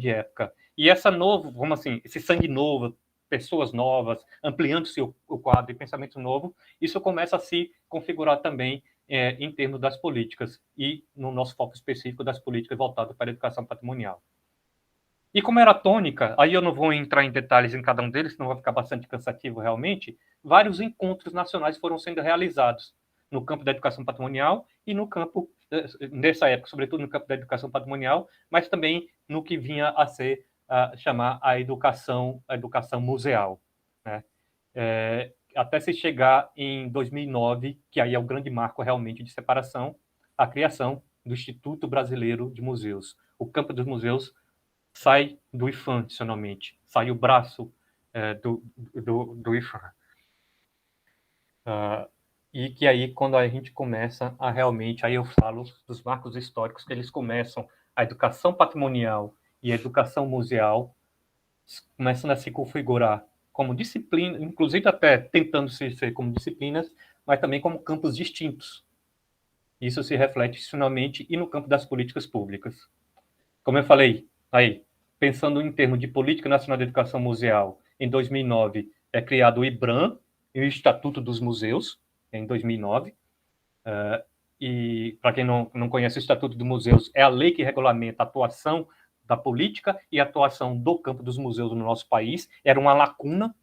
época. E esse sangue novo, pessoas novas, ampliando-se o quadro de pensamento novo, isso começa a se configurar também em termos das políticas, e no nosso foco específico das políticas voltadas para a educação patrimonial. E como era tônica, aí eu não vou entrar em detalhes em cada um deles, senão vai ficar bastante cansativo realmente, vários encontros nacionais foram sendo realizados no campo da educação patrimonial e no campo, nessa época, sobretudo no campo da educação patrimonial, mas também no que vinha a ser chamar a educação museal, né? Até se chegar em 2009, que aí é o grande marco realmente de separação, a criação do Instituto Brasileiro de Museus. O campo dos museus sai do IPHAN, adicionalmente, sai o braço do IPHAN. E que aí, quando a gente começa a realmente, aí eu falo dos marcos históricos, que eles começam a educação patrimonial e a educação museal começando a se configurar como disciplina, inclusive até tentando ser como disciplinas, mas também como campos distintos. Isso se reflete institucionalmente e no campo das políticas públicas. Como eu falei, aí, pensando em termos de Política Nacional de Educação Museal, em 2009 é criado o IBRAM, e o Estatuto dos Museus, em 2009. E, para quem não conhece, o Estatuto dos Museus é a lei que regulamenta a atuação da política e a atuação do campo dos museus no nosso país. Era uma lacuna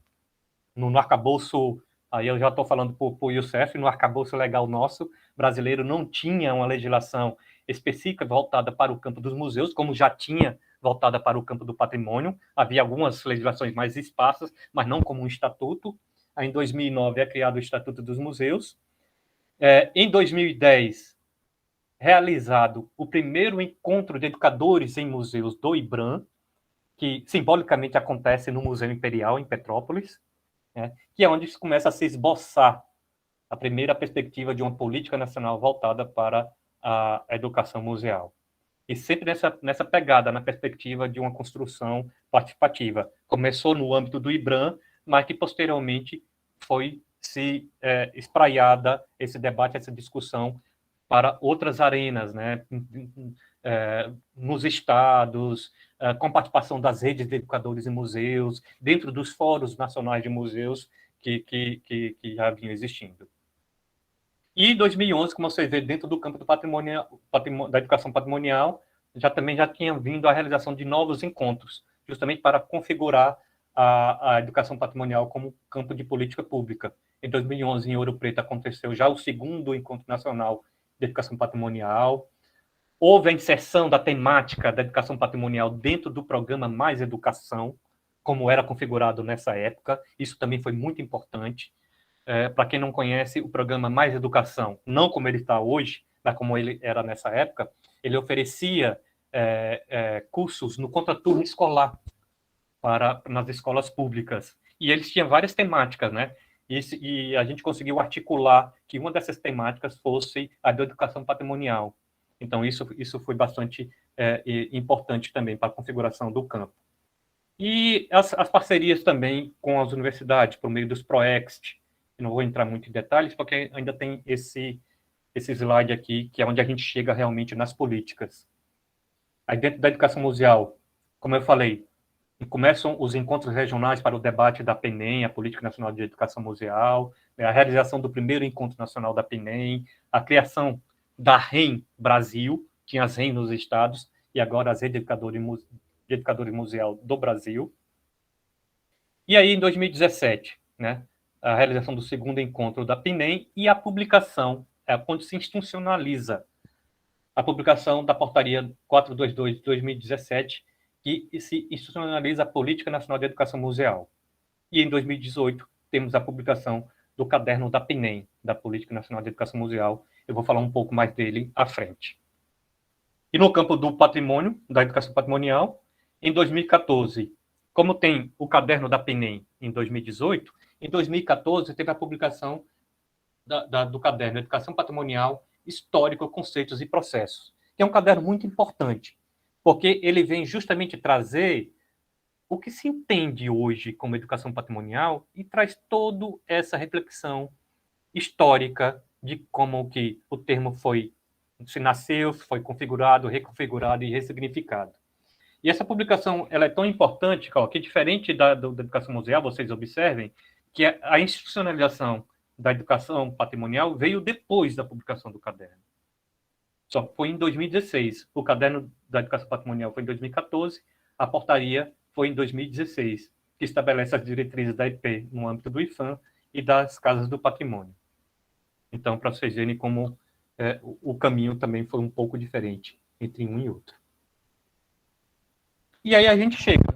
no arcabouço, aí eu já estou falando para o Youssef, no arcabouço legal nosso brasileiro não tinha uma legislação específica voltada para o campo dos museus, como já tinha voltada para o campo do patrimônio. Havia algumas legislações mais esparsas, mas não como um estatuto. Aí, em 2009, é criado o Estatuto dos Museus. Em 2010, realizado o primeiro encontro de educadores em museus do IBRAM, que simbolicamente acontece no Museu Imperial, em Petrópolis, né, que é onde começa a se esboçar a primeira perspectiva de uma política nacional voltada para a educação museal. E sempre nessa pegada, na perspectiva de uma construção participativa. Começou no âmbito do IBRAM, mas que posteriormente foi se espraiada esse debate, essa discussão para outras arenas, né? Nos estados, com participação das redes de educadores em museus, dentro dos fóruns nacionais de museus que já vinham existindo. E em 2011, como vocês vê, dentro do campo do da educação patrimonial, também já tinha vindo a realização de novos encontros, justamente para configurar a educação patrimonial como campo de política pública. Em 2011, em Ouro Preto, aconteceu já o segundo Encontro Nacional de Educação Patrimonial. Houve a inserção da temática da educação patrimonial dentro do programa Mais Educação, como era configurado nessa época. Isso também foi muito importante. Para quem não conhece, o programa Mais Educação, não como ele está hoje, mas como ele era nessa época, ele oferecia cursos no contraturno escolar nas escolas públicas. E eles tinham várias temáticas, né? E a gente conseguiu articular que uma dessas temáticas fosse a da educação patrimonial. Então, isso foi bastante importante também para a configuração do campo. E as parcerias também com as universidades, por meio dos ProExt. Eu não vou entrar muito em detalhes, porque ainda tem esse slide aqui, que é onde a gente chega realmente nas políticas. Aí, dentro da educação museal, como eu falei, começam os encontros regionais para o debate da PNEM, a Política Nacional de Educação Museal, a realização do primeiro encontro nacional da PNEM, a criação da REM Brasil, tinha as REM nos estados, e agora as redes de educadores museal do Brasil. E aí, em 2017, né, a realização do segundo encontro da PNEM e a publicação, onde se institucionaliza a publicação da portaria 422 de 2017, que se institucionaliza a Política Nacional de Educação Museal. E em 2018, temos a publicação do caderno da PNEM, da Política Nacional de Educação Museal. Eu vou falar um pouco mais dele à frente. E no campo do patrimônio, da educação patrimonial, em 2014, como tem o caderno da PNEM em 2018, em 2014 teve a publicação do caderno Educação Patrimonial, Histórico, Conceitos e Processos, que é um caderno muito importante, porque ele vem justamente trazer o que se entende hoje como educação patrimonial e traz toda essa reflexão histórica de como que o termo se nasceu, foi configurado, reconfigurado e ressignificado. E essa publicação ela é tão importante, que diferente da educação museal, vocês observem, que a institucionalização da educação patrimonial veio depois da publicação do caderno. Só que foi em 2016. O caderno da educação patrimonial foi em 2014, a portaria foi em 2016, que estabelece as diretrizes da EP no âmbito do IFAM e das casas do patrimônio. Então, para vocês verem como o caminho também foi um pouco diferente entre um e outro. E aí a gente chega.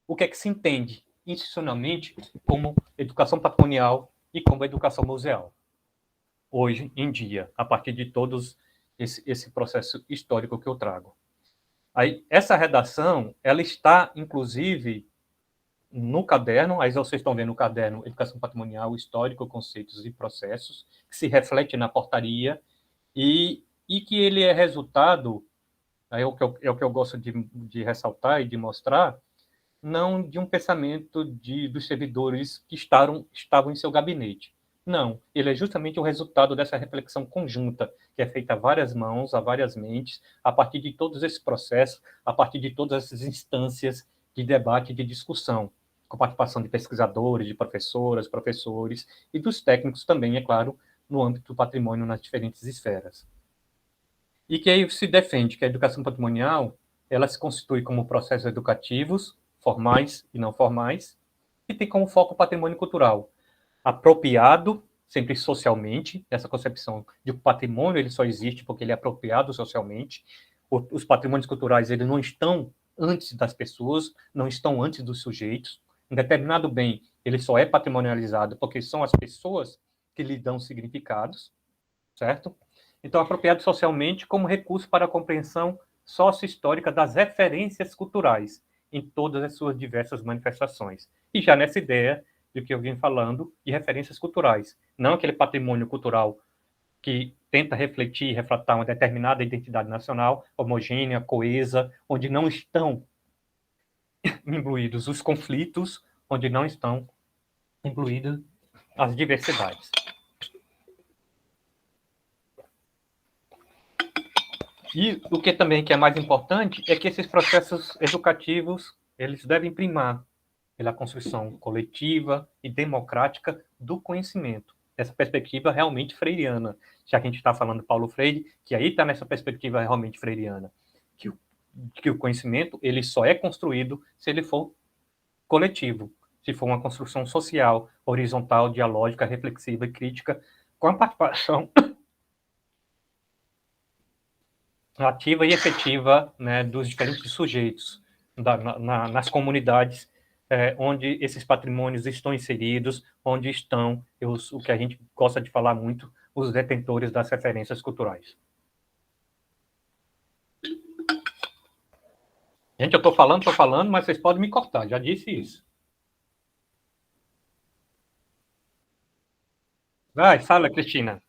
O que é que se entende institucionalmente como educação patrimonial e como educação museal? Hoje em dia, a partir de todos esse processo histórico que eu trago. Aí, essa redação, ela está, inclusive, no caderno, aí vocês estão vendo o caderno Educação Patrimonial, Histórico, Conceitos e Processos, que se reflete na portaria e que ele é resultado, é o que eu gosto de ressaltar e de mostrar, não de um pensamento dos servidores que estavam em seu gabinete. Não, ele é justamente o resultado dessa reflexão conjunta, que é feita a várias mãos, a várias mentes, a partir de todos esses processos, a partir de todas essas instâncias de debate e de discussão, com participação de pesquisadores, de professoras, professores e dos técnicos também, é claro, no âmbito do patrimônio nas diferentes esferas. E que aí se defende que a educação patrimonial ela se constitui como processos educativos, formais e não formais, que tem como foco o patrimônio cultural apropriado, sempre socialmente, essa concepção de que o patrimônio ele só existe porque ele é apropriado socialmente. Os patrimônios culturais eles não estão antes das pessoas, não estão antes dos sujeitos. Um determinado bem ele só é patrimonializado porque são as pessoas que lhe dão significados, certo? Então, apropriado socialmente como recurso para a compreensão sócio-histórica das referências culturais em todas as suas diversas manifestações. E já nessa ideia do que eu vim falando de referências culturais, não aquele patrimônio cultural que tenta refletir e refratar uma determinada identidade nacional homogênea, coesa, onde não estão incluídos os conflitos, onde não estão incluídas as diversidades. E o que também que é mais importante é que esses processos educativos eles devem primar pela construção coletiva e democrática do conhecimento. Essa perspectiva realmente freiriana, já que a gente está falando de Paulo Freire, que aí está nessa perspectiva realmente freiriana, que o conhecimento ele só é construído se ele for coletivo, se for uma construção social, horizontal, dialógica, reflexiva e crítica, com a participação ativa e efetiva, né, dos diferentes sujeitos nas comunidades onde esses patrimônios estão inseridos, onde estão o que a gente gosta de falar muito, os detentores das referências culturais. Gente, eu estou falando, mas vocês podem me cortar, já disse isso. Vai, fala, Cristina.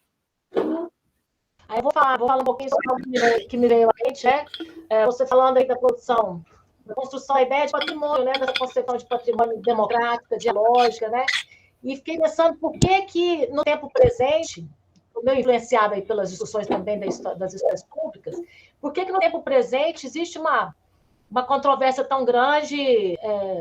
Aí eu vou falar um pouquinho sobre o que me veio à mente, né? Você falando aí da produção, da construção da ideia de patrimônio, né? Dessa concepção de patrimônio democrática, dialógica, né? E fiquei pensando por que no tempo presente, meio influenciado aí pelas discussões também das histórias públicas, por que no tempo presente existe uma controvérsia tão grande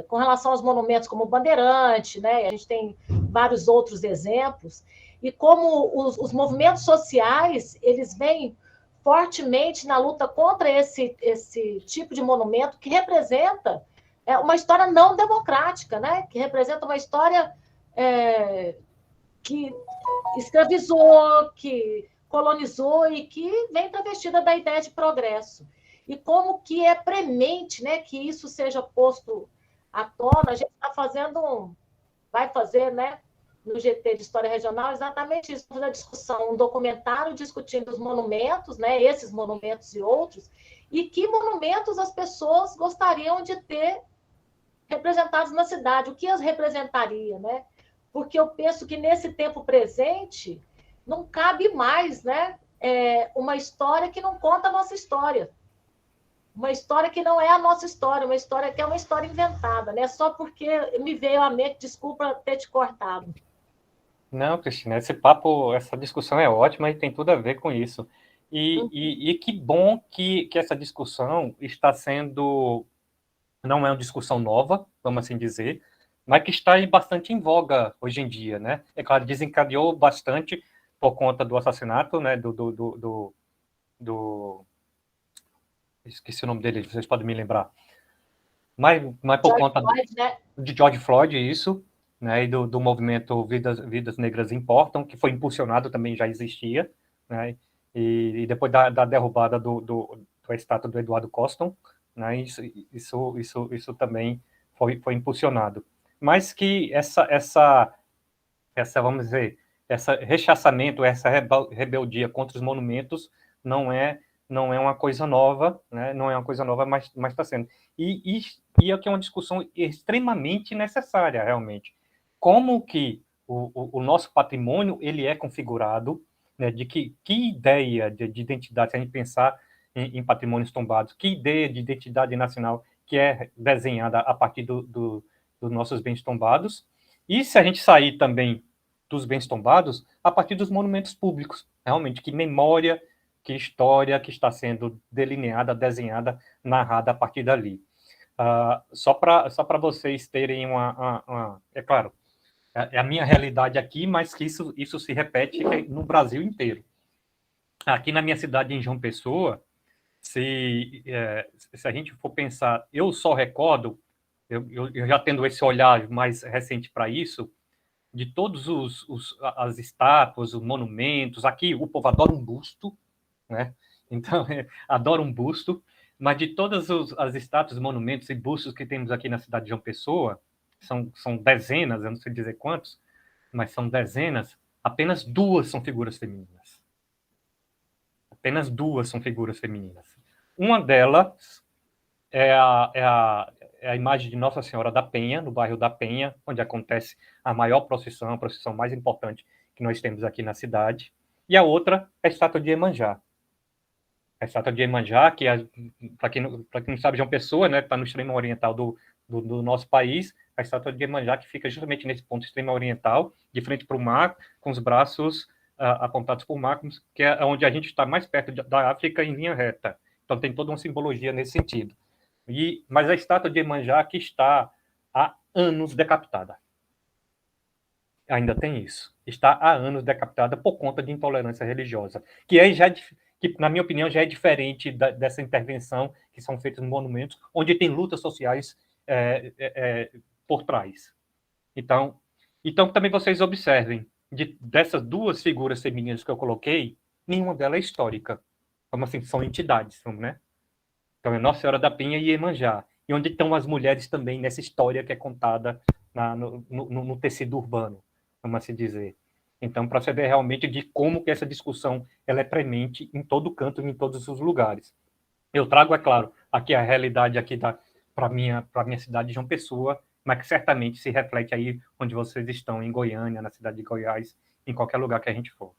com relação aos monumentos como o Bandeirante, né? A gente tem vários outros exemplos, e como os movimentos sociais eles vêm fortemente na luta contra esse tipo de monumento que representa uma história não democrática, né? Que representa uma história que escravizou, que colonizou e que vem travestida da ideia de progresso. E como que é premente, né, que isso seja posto à tona. A gente está fazendo vai fazer, né, no GT de História Regional, exatamente isso, na discussão, um documentário discutindo os monumentos, né, esses monumentos e outros, e que monumentos as pessoas gostariam de ter representados na cidade, o que as representaria, né? Porque eu penso que nesse tempo presente não cabe mais, né, uma história que não conta a nossa história. Uma história que não é a nossa história, uma história que é uma história inventada, né? Só porque me veio à mente, desculpa ter te cortado. Não, Cristina, esse papo, essa discussão é ótima e tem tudo a ver com isso. E que bom que essa discussão está sendo, não é uma discussão nova, vamos assim dizer, mas que está bastante em voga hoje em dia, né? É claro, desencadeou bastante por conta do assassinato, né, esqueci o nome dele, vocês podem me lembrar. Mas por conta de George Floyd, isso, né, e do movimento Vidas Negras Importam, que foi impulsionado, também já existia, né, e depois da derrubada da estátua do Eduardo Coston, né, isso também foi impulsionado. Mas que essa vamos dizer, esse rechaçamento, essa rebeldia contra os monumentos não é uma coisa nova, né? Não é uma coisa nova, mas está sendo. E é que é uma discussão extremamente necessária, realmente. Como que o nosso patrimônio ele é configurado, né? De que ideia de identidade, se a gente pensar em patrimônios tombados, que ideia de identidade nacional que é desenhada a partir dos nossos bens tombados, e se a gente sair também dos bens tombados, a partir dos monumentos públicos, realmente, que memória, que história que está sendo delineada, desenhada, narrada a partir dali. Só para vocês terem é claro, é a minha realidade aqui, mas que isso se repete no Brasil inteiro. Aqui na minha cidade, em João Pessoa, se a gente for pensar, eu só recordo eu já tendo esse olhar mais recente para isso, de todos as estátuas, os monumentos, aqui o povo adora um busto, né? Então, adora um busto, mas de todas as estátuas, monumentos e bustos que temos aqui na cidade de João Pessoa, são dezenas, eu não sei dizer quantos, mas são dezenas, apenas 2 são figuras femininas. Apenas 2 são figuras femininas. Uma delas é a imagem de Nossa Senhora da Penha, no bairro da Penha, onde acontece a maior procissão, a procissão mais importante que nós temos aqui na cidade. E a outra é a estátua de Iemanjá. A estátua de Iemanjá, que, para quem não sabe, João Pessoa, né, está no extremo oriental do nosso país, a estátua de Iemanjá, que fica justamente nesse ponto extremo oriental, de frente para o mar, com os braços apontados para o mar, que é onde a gente está mais perto da África em linha reta. Então tem toda uma simbologia nesse sentido. Mas a estátua de Iemanjá que está há anos decapitada. Ainda tem isso. Está há anos decapitada por conta de intolerância religiosa, que na minha opinião, já é diferente dessa intervenção que são feitas nos monumentos, onde tem lutas sociais por trás. Então, também vocês observem, dessas 2 figuras femininas que eu coloquei, nenhuma delas é histórica. Como assim? São entidades, né? Então, é Nossa Senhora da Penha e Iemanjá. E onde estão as mulheres também nessa história que é contada no tecido urbano, vamos assim dizer. Então, para você ver realmente de como que essa discussão ela é premente em todo canto, em todos os lugares. Eu trago, é claro, aqui a realidade aqui para a minha cidade de João Pessoa, mas que certamente se reflete aí onde vocês estão, em Goiânia, na cidade de Goiás, em qualquer lugar que a gente for.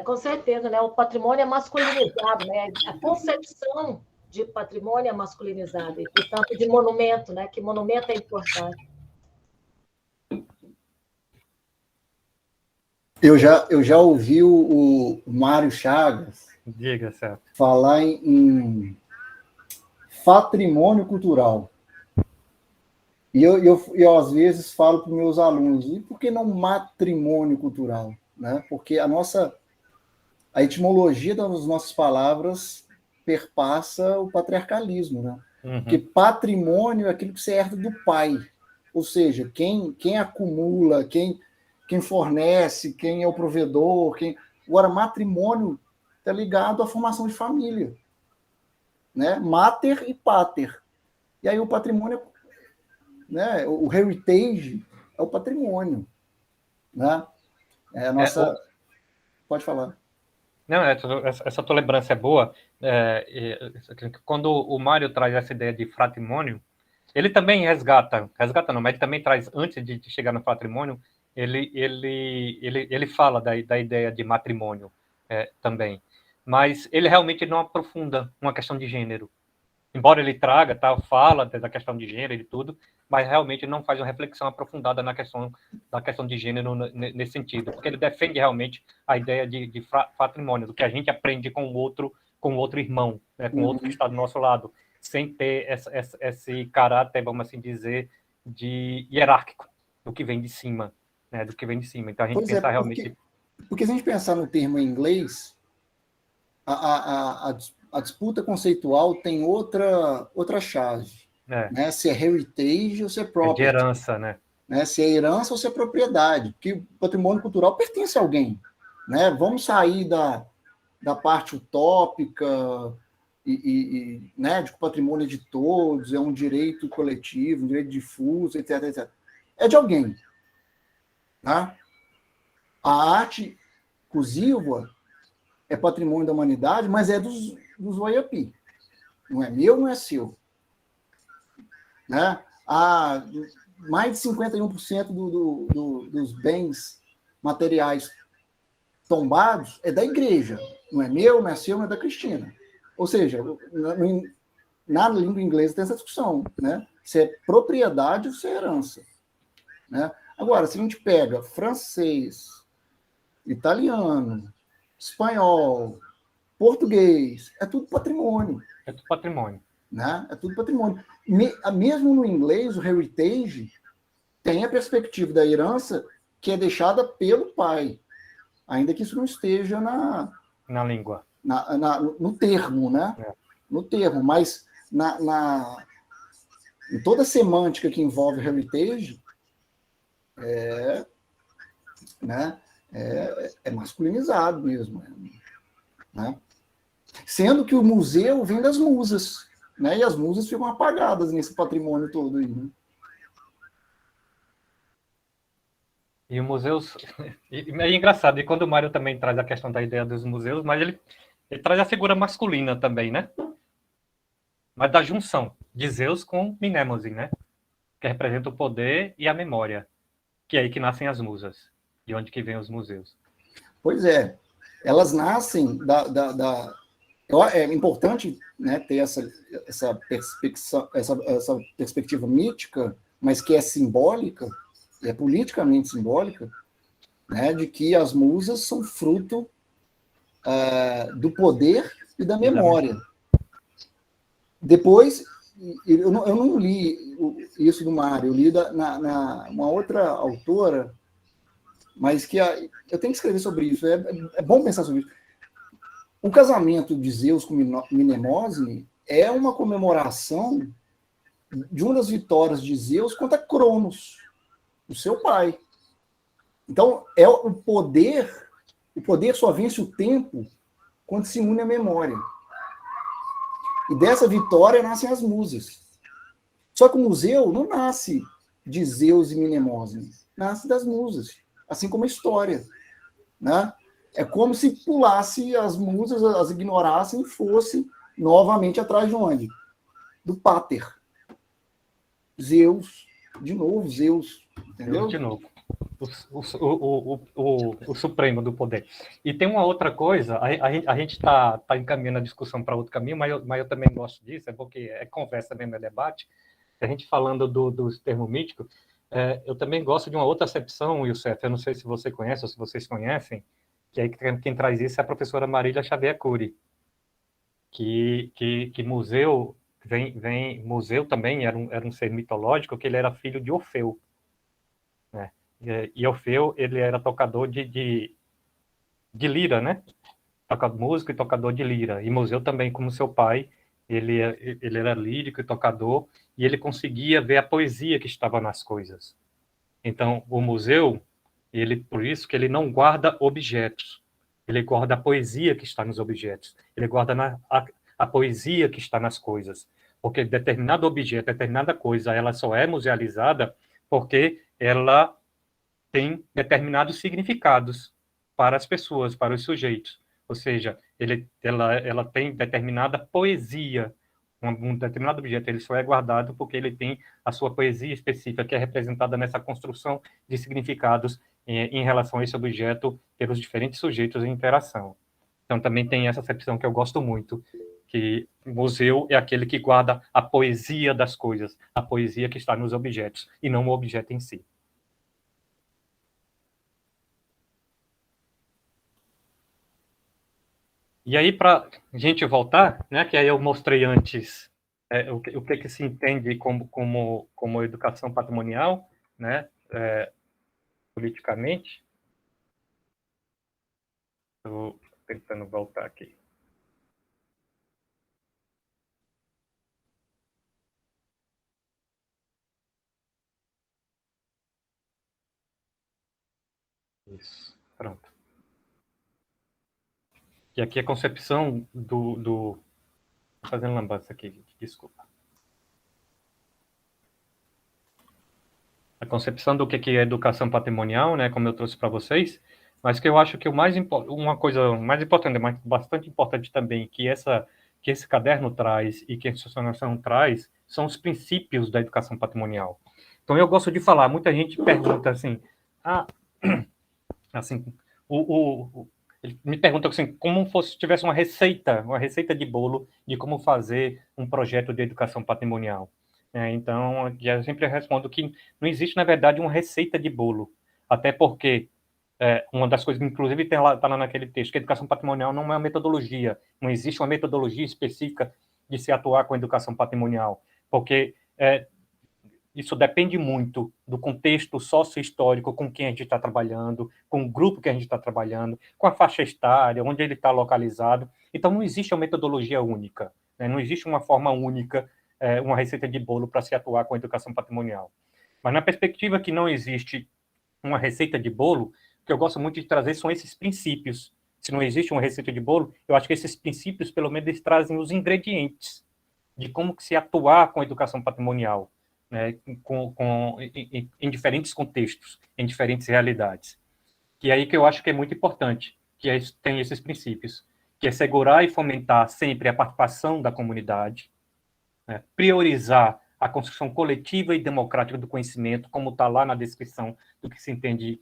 Com certeza, né? O patrimônio é masculinizado, né? A concepção de patrimônio é masculinizada, e, portanto, de monumento, né? Que monumento é importante. Eu já ouvi o Mário Chagas Diga, certo. Falar em patrimônio cultural. E eu às vezes falo para os meus alunos, e por que não matrimônio cultural? Né? Porque a etimologia das nossas palavras perpassa o patriarcalismo. Né? Uhum. Porque patrimônio é aquilo que você herda do pai. Ou seja, quem acumula, quem fornece, quem é o provedor. Agora, matrimônio está ligado à formação de família. Né? Mater e pater. E aí o patrimônio, né? O heritage é o patrimônio. Né? Pode falar. Não, essa tua lembrança é boa. Quando o Mário traz essa ideia de fratrimônio, ele também resgata não, mas ele também traz, antes de chegar no patrimônio, ele fala da ideia de matrimônio também. Mas ele realmente não aprofunda uma questão de gênero. Embora ele traga, fala da questão de gênero e tudo, mas realmente não faz uma reflexão aprofundada na questão de gênero nesse sentido, porque ele defende realmente a ideia de patrimônio, do que a gente aprende com o outro irmão, né, com o outro que está do nosso lado, sem ter esse caráter, vamos assim dizer, de hierárquico, do que vem de cima, né, do que vem de cima. Então a gente pensa realmente... Porque se a gente pensar no termo em inglês, a disputa conceitual tem outra chave. Né? Se é heritage ou se é property. É de herança, né? Se é herança ou se é propriedade. Porque o patrimônio cultural pertence a alguém. Né? Vamos sair da parte utópica né? De que o patrimônio é de todos, é um direito coletivo, um direito difuso, etc, etc. É de alguém. Tá? A arte inclusiva é patrimônio da humanidade, mas é dos Waiapi. Não é meu, não é seu. Né? Mais de 51% dos bens materiais tombados é da igreja. Não é meu, não é seu, não é da Cristina. Ou seja, na língua inglesa tem essa discussão. Né? Se é propriedade ou se é herança. Né? Agora, se a gente pega francês, italiano, espanhol, português, é tudo patrimônio. É tudo patrimônio. Né? É tudo patrimônio. Mesmo no inglês, o heritage tem a perspectiva da herança que é deixada pelo pai, ainda que isso não esteja na língua. No termo, né? No termo, mas em toda a semântica que envolve heritage, né, é masculinizado mesmo. Né? Sendo que o museu vem das musas, né, e as musas ficam apagadas nesse patrimônio todo aí. Né? E o museus... É engraçado, e quando o Mário também traz a questão da ideia dos museus, mas ele traz a figura masculina também, né? Mas da junção de Zeus com Mnemosyne, né? Que representa o poder e a memória, que é aí que nascem as musas, de onde que vêm os museus. Pois é, elas nascem é importante, né, ter essa perspectiva mítica, mas que é simbólica, é politicamente simbólica, né, de que as musas são fruto do poder e da memória. Depois, eu não li isso do Mário, eu li uma outra autora, mas que eu tenho que escrever sobre isso, é bom pensar sobre isso. O casamento de Zeus com Mnemosyne é uma comemoração de uma das vitórias de Zeus contra Cronos, o seu pai. Então, o poder só vence o tempo quando se une à memória. E dessa vitória nascem as musas. Só que o museu não nasce de Zeus e Mnemosyne, nasce das musas, assim como a história. Né? É como se pulasse as musas, as ignorassem e fosse novamente atrás de onde? Do Pater. Zeus, de novo, Zeus. Entendeu? Zeus de novo. O supremo do poder. E tem uma outra coisa, a gente está encaminhando a discussão para outro caminho, mas eu também gosto disso, é porque é conversa mesmo, é debate. A gente falando dos termos míticos, eu também gosto de uma outra acepção, Youssef, eu não sei se você conhece ou se vocês conhecem, que aí quem traz isso é a professora Marília Xavier Cury, que museu museu também era um ser mitológico, que ele era filho de Orfeu, né? E Orfeu, ele era tocador de lira, né? Músico e tocador de lira. E Museu também, como seu pai, ele era lírico e tocador, e ele conseguia ver a poesia que estava nas coisas. Então, o museu, por isso que ele não guarda objetos, ele guarda a poesia que está nos objetos, ele guarda a poesia que está nas coisas, porque determinado objeto, determinada coisa, ela só é musealizada porque ela tem determinados significados para as pessoas, para os sujeitos. Ou seja, ela tem determinada poesia. Um determinado objeto ele só é guardado porque ele tem a sua poesia específica, que é representada nessa construção de significados em relação a esse objeto pelos diferentes sujeitos em interação. Então, também tem essa acepção que eu gosto muito, que o museu é aquele que guarda a poesia das coisas, a poesia que está nos objetos, e não o objeto em si. E aí, para a gente voltar, né, que aí eu mostrei antes o que se entende como educação patrimonial, né, politicamente. Estou tentando voltar aqui. Isso, pronto. E aqui a concepção do... Estou fazendo lambança aqui, desculpa. A concepção do que é educação patrimonial, né, como eu trouxe para vocês, mas que eu acho que uma coisa mais importante, mas bastante importante também, que esse caderno traz e que a institucionalização traz, são os princípios da educação patrimonial. Então, eu gosto de falar, muita gente pergunta assim, ele me pergunta assim, como se tivesse uma receita de bolo de como fazer um projeto de educação patrimonial. Então, eu sempre respondo que não existe, na verdade, uma receita de bolo, até porque uma das coisas, inclusive, está lá naquele texto, que a educação patrimonial não é uma metodologia, não existe uma metodologia específica de se atuar com a educação patrimonial, porque isso depende muito do contexto sócio-histórico com quem a gente está trabalhando, com o grupo que a gente está trabalhando, com a faixa etária, onde ele está localizado. Então, não existe uma metodologia única. né? Não existe uma forma única, uma receita de bolo para se atuar com a educação patrimonial. Mas na perspectiva que não existe uma receita de bolo, o que eu gosto muito de trazer são esses princípios. Se não existe uma receita de bolo, eu acho que esses princípios, pelo menos, eles trazem os ingredientes de como se atuar com a educação patrimonial, né, em diferentes contextos, em diferentes realidades. Que é aí que eu acho que é muito importante, que tem esses princípios, que é segurar e fomentar sempre a participação da comunidade, né, priorizar a construção coletiva e democrática do conhecimento, como está lá na descrição do que se entende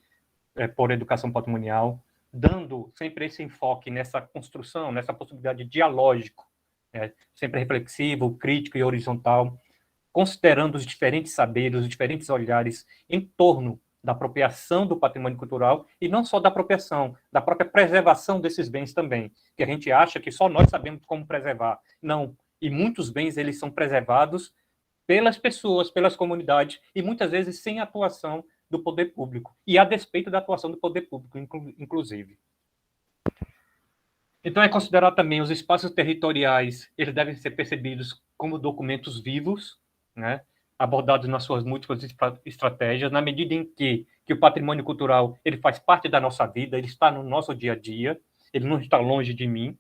por educação patrimonial, dando sempre esse enfoque nessa construção, nessa possibilidade de dialógico, sempre reflexivo, crítico e horizontal, considerando os diferentes saberes, os diferentes olhares em torno da apropriação do patrimônio cultural, e não só da apropriação, da própria preservação desses bens também, que a gente acha que só nós sabemos como preservar. Não, e muitos bens eles são preservados pelas pessoas, pelas comunidades, e muitas vezes sem atuação do poder público, e a despeito da atuação do poder público, inclusive. Então, é considerar também os espaços territoriais, eles devem ser percebidos como documentos vivos, né, abordados nas suas múltiplas estratégias, na medida em que o patrimônio cultural ele faz parte da nossa vida, ele está no nosso dia a dia, ele não está longe de mim.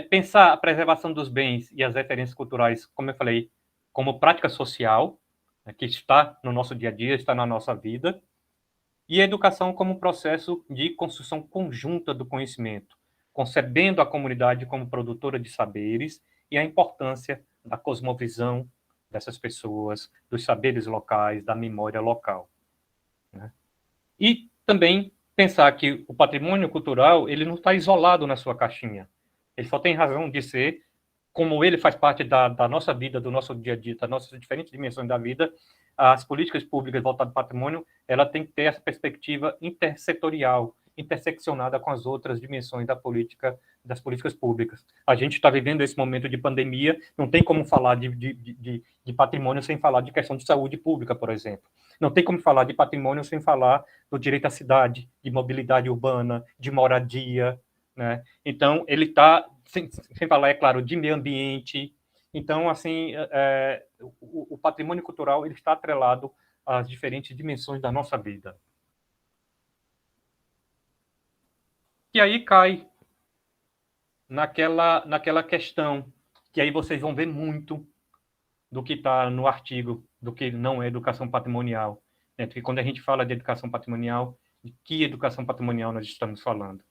Pensar a preservação dos bens e as referências culturais, como eu falei, como prática social, né, que está no nosso dia a dia, está na nossa vida, e a educação como processo de construção conjunta do conhecimento, concebendo a comunidade como produtora de saberes e a importância da cosmovisão dessas pessoas, dos saberes locais, da memória local, né? E também pensar que o patrimônio cultural ele não está isolado na sua caixinha. Ele só tem razão de ser, como ele faz parte da nossa vida, do nosso dia a dia, das nossas diferentes dimensões da vida. As políticas públicas voltadas para o patrimônio, ela tem que ter essa perspectiva intersetorial, interseccionada com as outras dimensões das políticas públicas. A gente está vivendo esse momento de pandemia, não tem como falar de patrimônio sem falar de questão de saúde pública, por exemplo. Não tem como falar de patrimônio sem falar do direito à cidade, de mobilidade urbana, de moradia, né? Então, ele está, sem falar, é claro, de meio ambiente. Então, assim, o patrimônio cultural ele está atrelado às diferentes dimensões da nossa vida. E aí cai naquela questão, que aí vocês vão ver muito do que está no artigo, do que não é educação patrimonial. Né? Porque quando a gente fala de educação patrimonial, de que educação patrimonial nós estamos falando?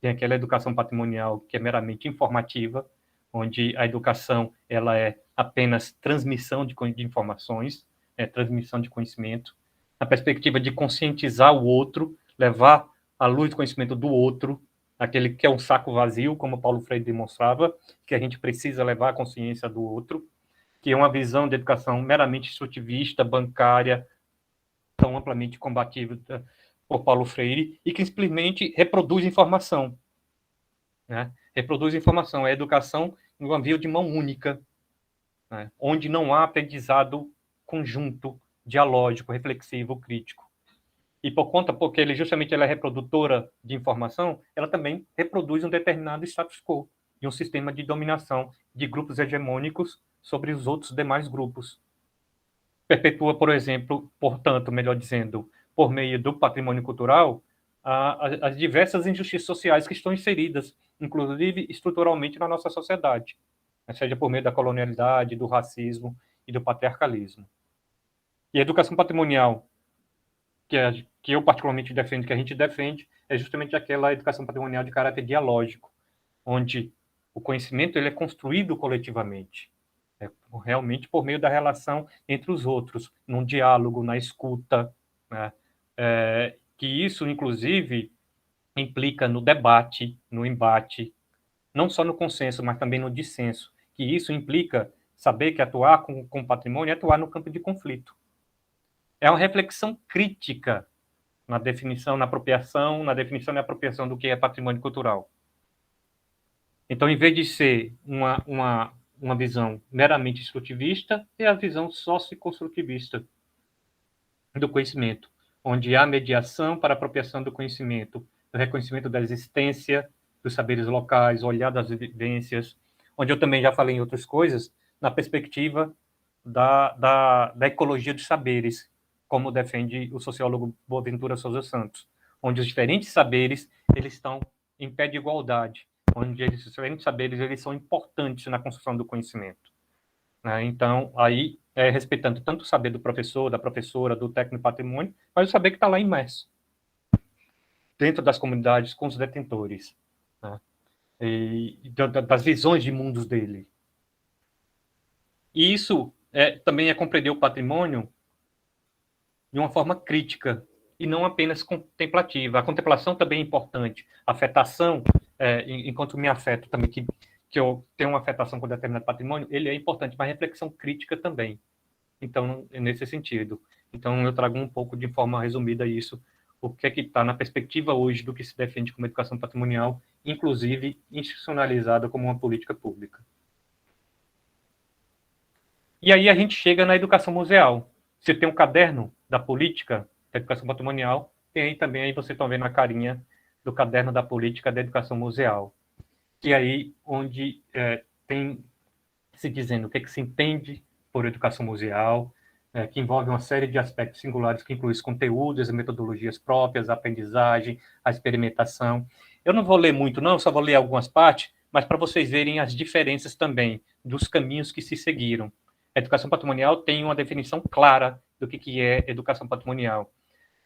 Tem aquela educação patrimonial que é meramente informativa, onde a educação ela é apenas transmissão de informações, transmissão de conhecimento, na perspectiva de conscientizar o outro, levar a luz do conhecimento do outro, aquele que é um saco vazio, como Paulo Freire demonstrava, que a gente precisa levar a consciência do outro, que é uma visão de educação meramente instrutivista, bancária, tão amplamente combatível por Paulo Freire, e que simplesmente reproduz informação. Né? Reproduz informação, é educação em uma via de mão única, né? Onde não há aprendizado conjunto, dialógico, reflexivo, crítico. E porque ele justamente ela é reprodutora de informação, ela também reproduz um determinado status quo de um sistema de dominação de grupos hegemônicos sobre os outros demais grupos. Perpetua, por exemplo, portanto, melhor dizendo, por meio do patrimônio cultural, as diversas injustiças sociais que estão inseridas, inclusive estruturalmente, na nossa sociedade, seja por meio da colonialidade, do racismo e do patriarcalismo. E a educação patrimonial, que eu particularmente defendo, que a gente defende, é justamente aquela educação patrimonial de caráter dialógico, onde o conhecimento ele é construído coletivamente, realmente por meio da relação entre os outros, num diálogo, na escuta, né? Que isso, inclusive, implica no debate, no embate, não só no consenso, mas também no dissenso, que isso implica saber que atuar com patrimônio é atuar no campo de conflito. É uma reflexão crítica na definição, na definição e apropriação do que é patrimônio cultural. Então, em vez de ser uma visão meramente instrutivista, é a visão socioconstrutivista do conhecimento, onde há mediação para a apropriação do conhecimento, o reconhecimento da existência dos saberes locais, olhar das vivências, onde eu também já falei em outras coisas, na perspectiva da ecologia dos saberes, como defende o sociólogo Boaventura Souza Santos, onde os diferentes saberes eles estão em pé de igualdade, onde os diferentes saberes eles são importantes na construção do conhecimento. Né? Então, aí, respeitando tanto o saber do professor, da professora, do técnico patrimônio, mas o saber que está lá imerso, dentro das comunidades, com os detentores, né? E das visões de mundos dele. E isso também é compreender o patrimônio de uma forma crítica, e não apenas contemplativa. A contemplação também é importante. A afetação, enquanto me afeto também, que eu tenho uma afetação com determinado patrimônio, ele é importante, mas reflexão crítica também. Então, nesse sentido. Então, eu trago um pouco de forma resumida isso, o que é que está na perspectiva hoje do que se defende como educação patrimonial, inclusive institucionalizada como uma política pública. E aí a gente chega na educação museal. Você tem um caderno da política da educação patrimonial, tem aí também, aí vocês estão vendo a carinha do caderno da política da educação museal. Que aí onde tem se dizendo o que se entende por educação museal, que envolve uma série de aspectos singulares, que inclui os conteúdos, as metodologias próprias, a aprendizagem, a experimentação. Eu não vou ler muito, não, só vou ler algumas partes, mas para vocês verem as diferenças também dos caminhos que se seguiram. A educação patrimonial tem uma definição clara do que é educação patrimonial.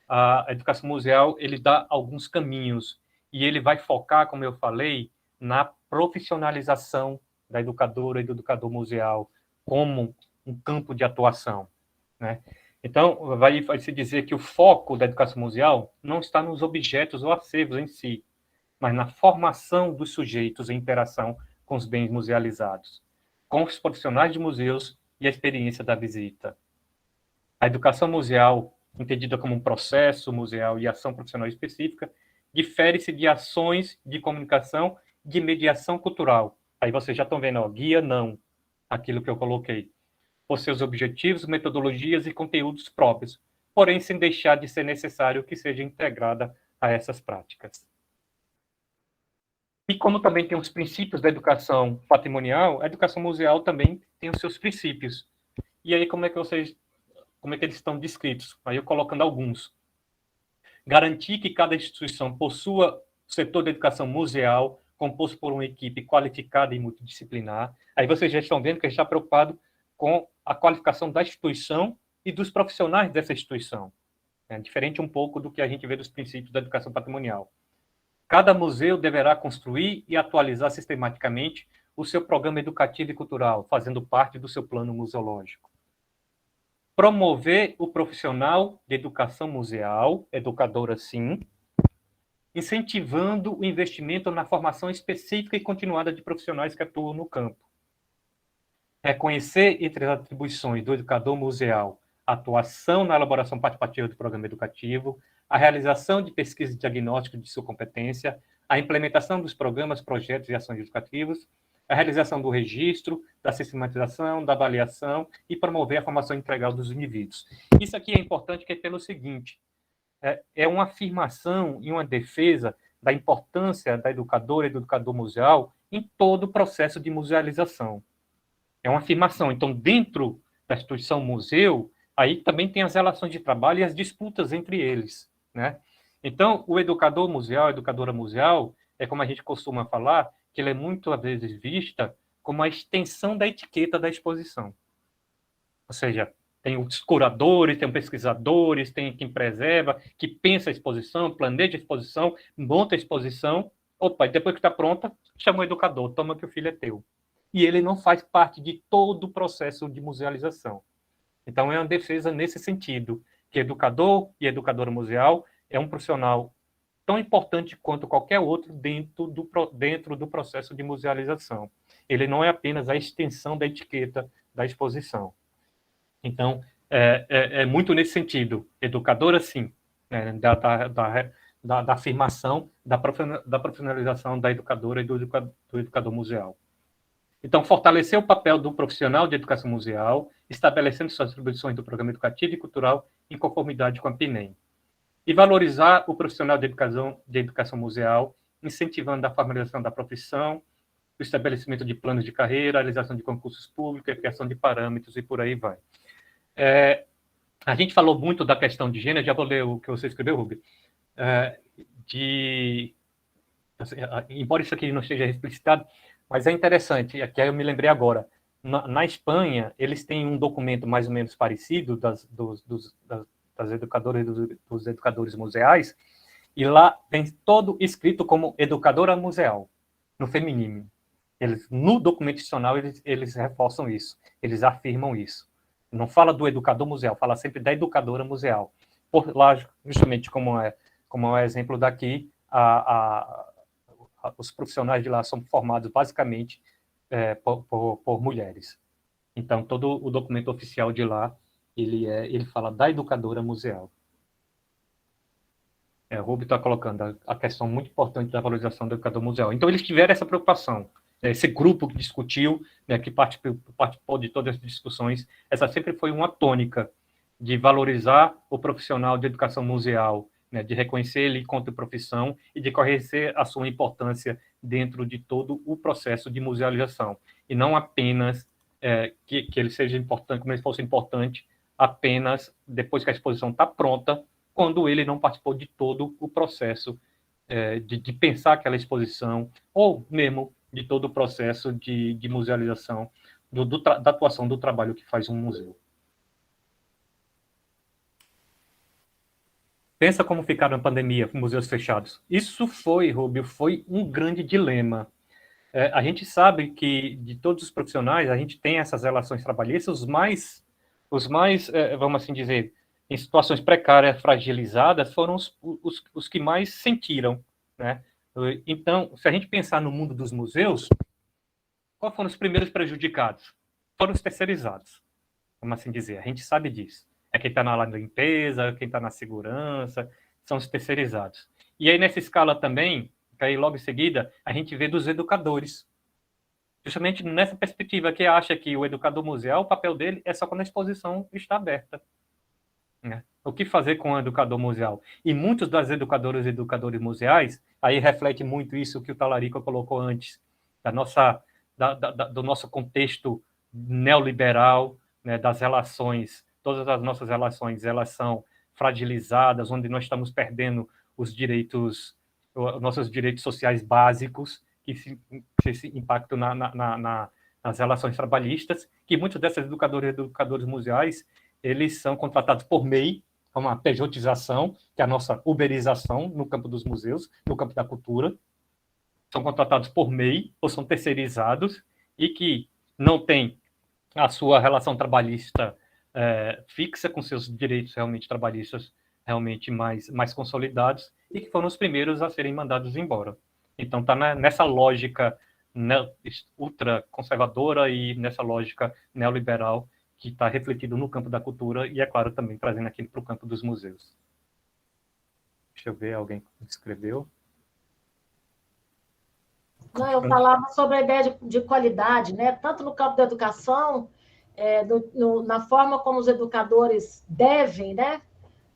A educação museal, ele dá alguns caminhos, e ele vai focar, como eu falei, na profissionalização da educadora e do educador museal como um campo de atuação, né? Então, vai se dizer que o foco da educação museal não está nos objetos ou acervos em si, mas na formação dos sujeitos em interação com os bens musealizados, com os profissionais de museus e a experiência da visita. A educação museal, entendida como um processo museal e ação profissional específica, difere-se de ações de comunicação de mediação cultural. Aí vocês já estão vendo, ó, guia não, aquilo que eu coloquei, por seus objetivos, metodologias e conteúdos próprios, porém sem deixar de ser necessário que seja integrada a essas práticas. E como também tem os princípios da educação patrimonial, a educação museal também tem os seus princípios. E aí como é que eles estão descritos? Aí eu colocando alguns. Garantir que cada instituição possua setor de educação museal composto por uma equipe qualificada e multidisciplinar. Aí vocês já estão vendo que a gente está preocupado com a qualificação da instituição e dos profissionais dessa instituição. É diferente um pouco do que a gente vê dos princípios da educação patrimonial. Cada museu deverá construir e atualizar sistematicamente o seu programa educativo e cultural, fazendo parte do seu plano museológico. Promover o profissional de educação museal, educadora sim, incentivando o investimento na formação específica e continuada de profissionais que atuam no campo. Reconhecer entre as atribuições do educador museal a atuação na elaboração participativa do programa educativo, a realização de pesquisa e diagnóstico de sua competência, a implementação dos programas, projetos e ações educativas, a realização do registro, da sistematização, da avaliação e promover a formação integral dos indivíduos. Isso aqui é importante, que é pelo seguinte, é uma afirmação e uma defesa da importância da educadora e do educador museal em todo o processo de musealização. É uma afirmação. Então, dentro da instituição museu, aí também tem as relações de trabalho e as disputas entre eles, né? Então, o educador museal, a educadora museal, é como a gente costuma falar, que ele é muitas vezes vista como a extensão da etiqueta da exposição. Ou seja, tem os curadores, tem os pesquisadores, tem quem preserva, que pensa a exposição, planeja a exposição, monta a exposição. Opa, depois que está pronta, chama o educador, toma que o filho é teu. E ele não faz parte de todo o processo de musealização. Então, é uma defesa nesse sentido, que educador e educadora museal é um profissional tão importante quanto qualquer outro dentro do processo de musealização. Ele não é apenas a extensão da etiqueta da exposição. Então, é muito nesse sentido. Educadora, sim, da afirmação da profissionalização da educadora e do educador museal. Então, fortalecer o papel do profissional de educação museal, estabelecendo suas atribuições do programa educativo e cultural em conformidade com a PNEM. E valorizar o profissional de educação museal, incentivando a formalização da profissão, o estabelecimento de planos de carreira, a realização de concursos públicos, a criação de parâmetros e por aí vai. A gente falou muito da questão de gênero, já vou ler o que você escreveu, Rubem, embora isso aqui não esteja explicitado, mas é interessante, aqui eu me lembrei agora, na Espanha, eles têm um documento mais ou menos parecido das educadoras e dos educadores museais, e lá tem todo escrito como educadora museal, no feminino. No documento institucional, eles reforçam isso, eles afirmam isso. Não fala do educador museal, fala sempre da educadora museal. Por lá, justamente como é o exemplo daqui, os profissionais de lá são formados basicamente por mulheres. Então, todo o documento oficial de lá, ele fala da educadora museal. O Rubem está colocando a questão muito importante da valorização do educador museal. Então, eles tiveram essa preocupação. Esse grupo que discutiu, que participou de todas as discussões, essa sempre foi uma tônica de valorizar o profissional de educação museal, de reconhecer ele enquanto profissão e de reconhecer a sua importância dentro de todo o processo de musealização. E não apenas que ele seja importante, como ele fosse importante apenas depois que a exposição está pronta, quando ele não participou de todo o processo de pensar aquela exposição, ou mesmo de todo o processo de musealização, da atuação do trabalho que faz um museu. Pensa como ficaram na pandemia, museus fechados. Isso Rubio, foi um grande dilema. A gente sabe que, de todos os profissionais, a gente tem essas relações trabalhistas, os mais vamos assim dizer, em situações precárias, fragilizadas, foram os que mais sentiram, né? Então, se a gente pensar no mundo dos museus, quais foram os primeiros prejudicados? Foram os terceirizados, vamos assim dizer, a gente sabe disso. É quem está na limpeza, quem está na segurança, são os terceirizados. E aí, nessa escala também, que aí logo em seguida, a gente vê dos educadores. Justamente nessa perspectiva, que acha que o educador museal, o papel dele é só quando a exposição está aberta. O que fazer com o educador museal? E muitos das educadoras e educadores museais, aí reflete muito isso que o Talarico colocou antes, do nosso contexto neoliberal, das relações, todas as nossas relações, elas são fragilizadas, onde nós estamos perdendo os nossos direitos sociais básicos, que se impactam nas relações trabalhistas, que muitos desses educadoras e educadores museais, eles são contratados por MEI, como a pejotização, que é a nossa uberização no campo dos museus, no campo da cultura. São contratados por MEI, ou são terceirizados, e que não têm a sua relação trabalhista fixa, com seus direitos realmente trabalhistas realmente mais consolidados, e que foram os primeiros a serem mandados embora. Então, está nessa lógica ultraconservadora e nessa lógica neoliberal, que está refletido no campo da cultura e, é claro, também trazendo aqui para o campo dos museus. Deixa eu ver, alguém escreveu. Não, eu falava sobre a ideia de qualidade, né? Tanto no campo da educação, na forma como os educadores devem, né,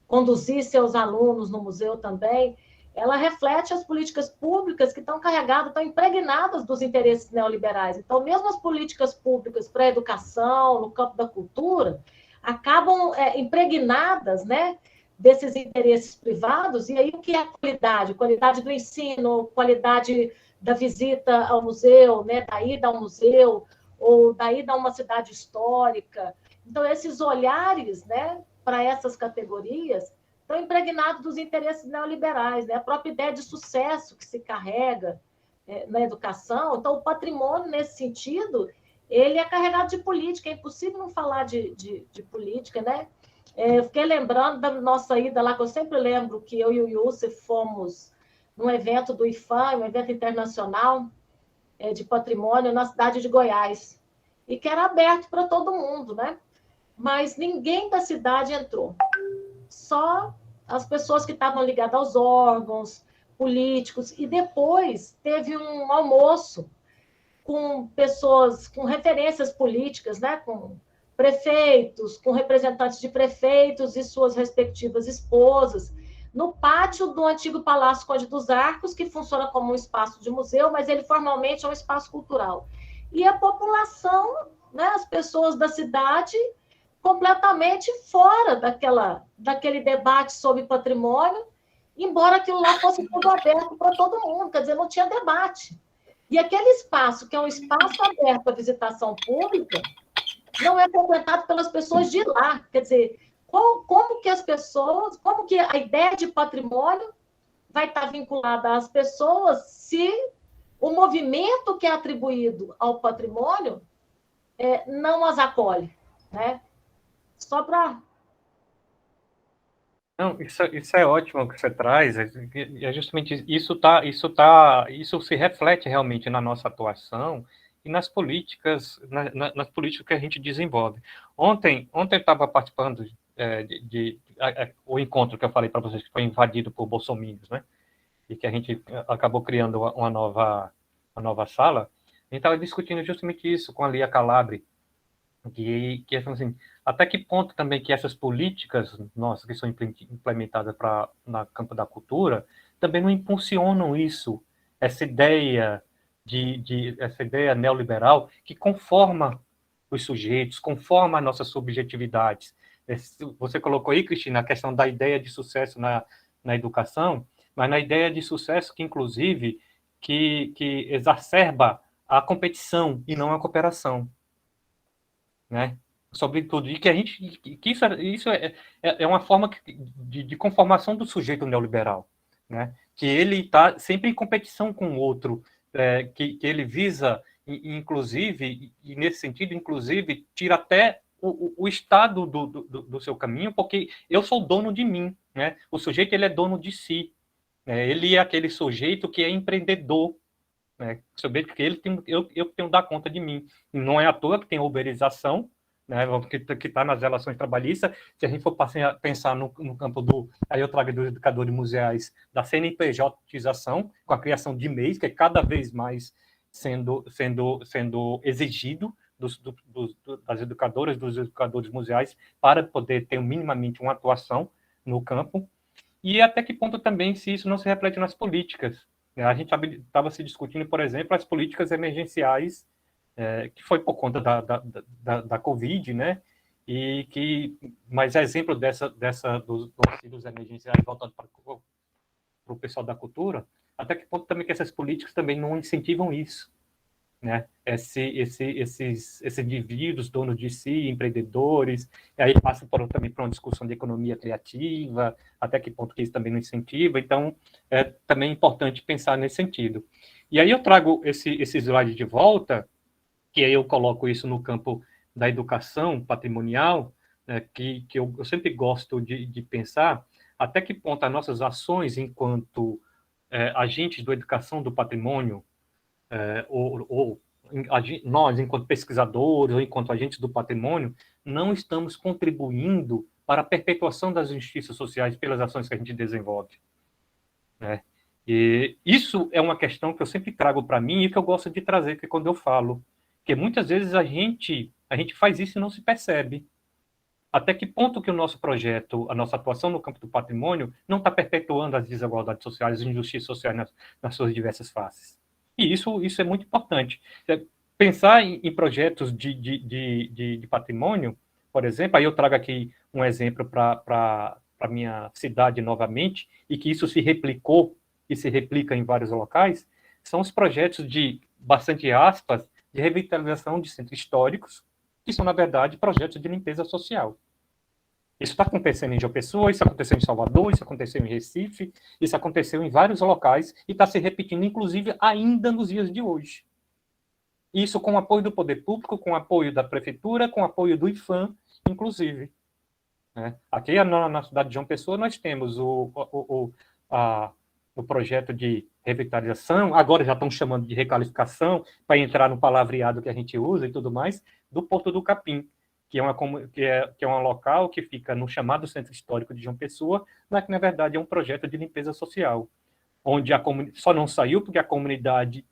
conduzir seus alunos no museu também, ela reflete as políticas públicas que estão carregadas, estão impregnadas dos interesses neoliberais. Então, mesmo as políticas públicas para a educação, no campo da cultura, acabam impregnadas, né, desses interesses privados. E aí, o que é a qualidade? Qualidade do ensino, qualidade da visita ao museu, né, da ida ao museu, ou da ida a uma cidade histórica. Então, esses olhares, né, para essas categorias estão impregnados dos interesses neoliberais, né? A própria ideia de sucesso que se carrega na educação. Então, o patrimônio, nesse sentido, ele é carregado de política. É impossível não falar de política, né? Eu fiquei lembrando da nossa ida lá, que eu sempre lembro que eu e o Youssef fomos num evento do IFAM, um evento internacional de patrimônio na cidade de Goiás, e que era aberto para todo mundo, né? Mas ninguém da cidade entrou. Só as pessoas que estavam ligadas aos órgãos políticos, e depois teve um almoço com pessoas com referências políticas, né? Com prefeitos, com representantes de prefeitos e suas respectivas esposas, no pátio do antigo Palácio Conde dos Arcos, que funciona como um espaço de museu, mas ele formalmente é um espaço cultural. E a população, né, as pessoas da cidade, completamente fora daquele debate sobre patrimônio, embora aquilo lá fosse tudo aberto para todo mundo, quer dizer, não tinha debate. E aquele espaço, que é um espaço aberto à visitação pública, não é frequentado pelas pessoas de lá. Quer dizer, como que as pessoas, como que a ideia de patrimônio vai estar vinculada às pessoas se o movimento que é atribuído ao patrimônio não as acolhe, né? Só para... Não, isso é ótimo que você traz, é justamente isso se reflete realmente na nossa atuação e nas políticas, nas políticas que a gente desenvolve. Ontem eu estava participando o encontro que eu falei para vocês, que foi invadido por bolsominions, né? E que a gente acabou criando uma nova sala. A gente estava discutindo justamente isso com a Lia Calabre, que assim, até que ponto também que essas políticas nossas que são implementadas na campo da cultura também não impulsionam isso, essa ideia essa ideia neoliberal que conforma os sujeitos, conforma as nossas subjetividades. Você colocou aí, Cristina, a questão da ideia de sucesso na educação, mas na ideia de sucesso que, inclusive, que exacerba a competição e não a cooperação, né? Sobretudo, e que isso é uma forma de conformação do sujeito neoliberal, né? Que ele está sempre em competição com o outro, que ele visa, inclusive, e nesse sentido, inclusive, tira até o estado do seu caminho, porque eu sou dono de mim, né? O sujeito, ele é dono de si, né? Ele é aquele sujeito que é empreendedor, né? Sujeito que eu tenho que dar conta de mim. E não é à toa que tem a uberização, né, que está nas relações trabalhistas. Se a gente for pensar no campo aí eu trago dos educadores museais, da CNPJização, com a criação de MEIs, que é cada vez mais sendo exigido das educadoras, dos educadores museais, para poder ter minimamente uma atuação no campo, e até que ponto também se isso não se reflete nas políticas. A gente estava se discutindo, por exemplo, as políticas emergenciais, que foi por conta da Covid, né? Mas exemplo dos auxílios emergenciais voltados para o pessoal da cultura, até que ponto também que essas políticas também não incentivam isso, né? Esses indivíduos, donos de si, empreendedores, e aí passa também por uma discussão de economia criativa, até que ponto que isso também não incentiva. Então, é também importante pensar nesse sentido. E aí eu trago esse slide de volta, que aí eu coloco isso no campo da educação patrimonial, né, que eu sempre gosto de pensar até que ponto as nossas ações enquanto agentes da educação do patrimônio, nós, enquanto pesquisadores ou enquanto agentes do patrimônio, não estamos contribuindo para a perpetuação das injustiças sociais pelas ações que a gente desenvolve, né? E isso é uma questão que eu sempre trago para mim e que eu gosto de trazer, que quando eu falo, que muitas vezes a gente faz isso e não se percebe. Até que ponto que o nosso projeto, a nossa atuação no campo do patrimônio, não está perpetuando as desigualdades sociais, as injustiças sociais nas suas diversas faces. E isso é muito importante. Pensar em projetos de patrimônio, por exemplo, aí eu trago aqui um exemplo para a minha cidade novamente, e que isso se replicou e se replica em vários locais, são os projetos de, bastante aspas, de revitalização de centros históricos, que são, na verdade, projetos de limpeza social. Isso está acontecendo em João Pessoa, isso aconteceu em Salvador, isso aconteceu em Recife, isso aconteceu em vários locais e está se repetindo, inclusive, ainda nos dias de hoje. Isso com o apoio do poder público, com o apoio da prefeitura, com o apoio do IFAM, inclusive. Né? Aqui na cidade de João Pessoa nós temos o projeto de revitalização, agora já estão chamando de recalificação, para entrar no palavreado que a gente usa e tudo mais, do Porto do Capim, que é um local que fica no chamado Centro Histórico de João Pessoa, mas que, na verdade, é um projeto de limpeza social, onde só não saiu porque a comunidade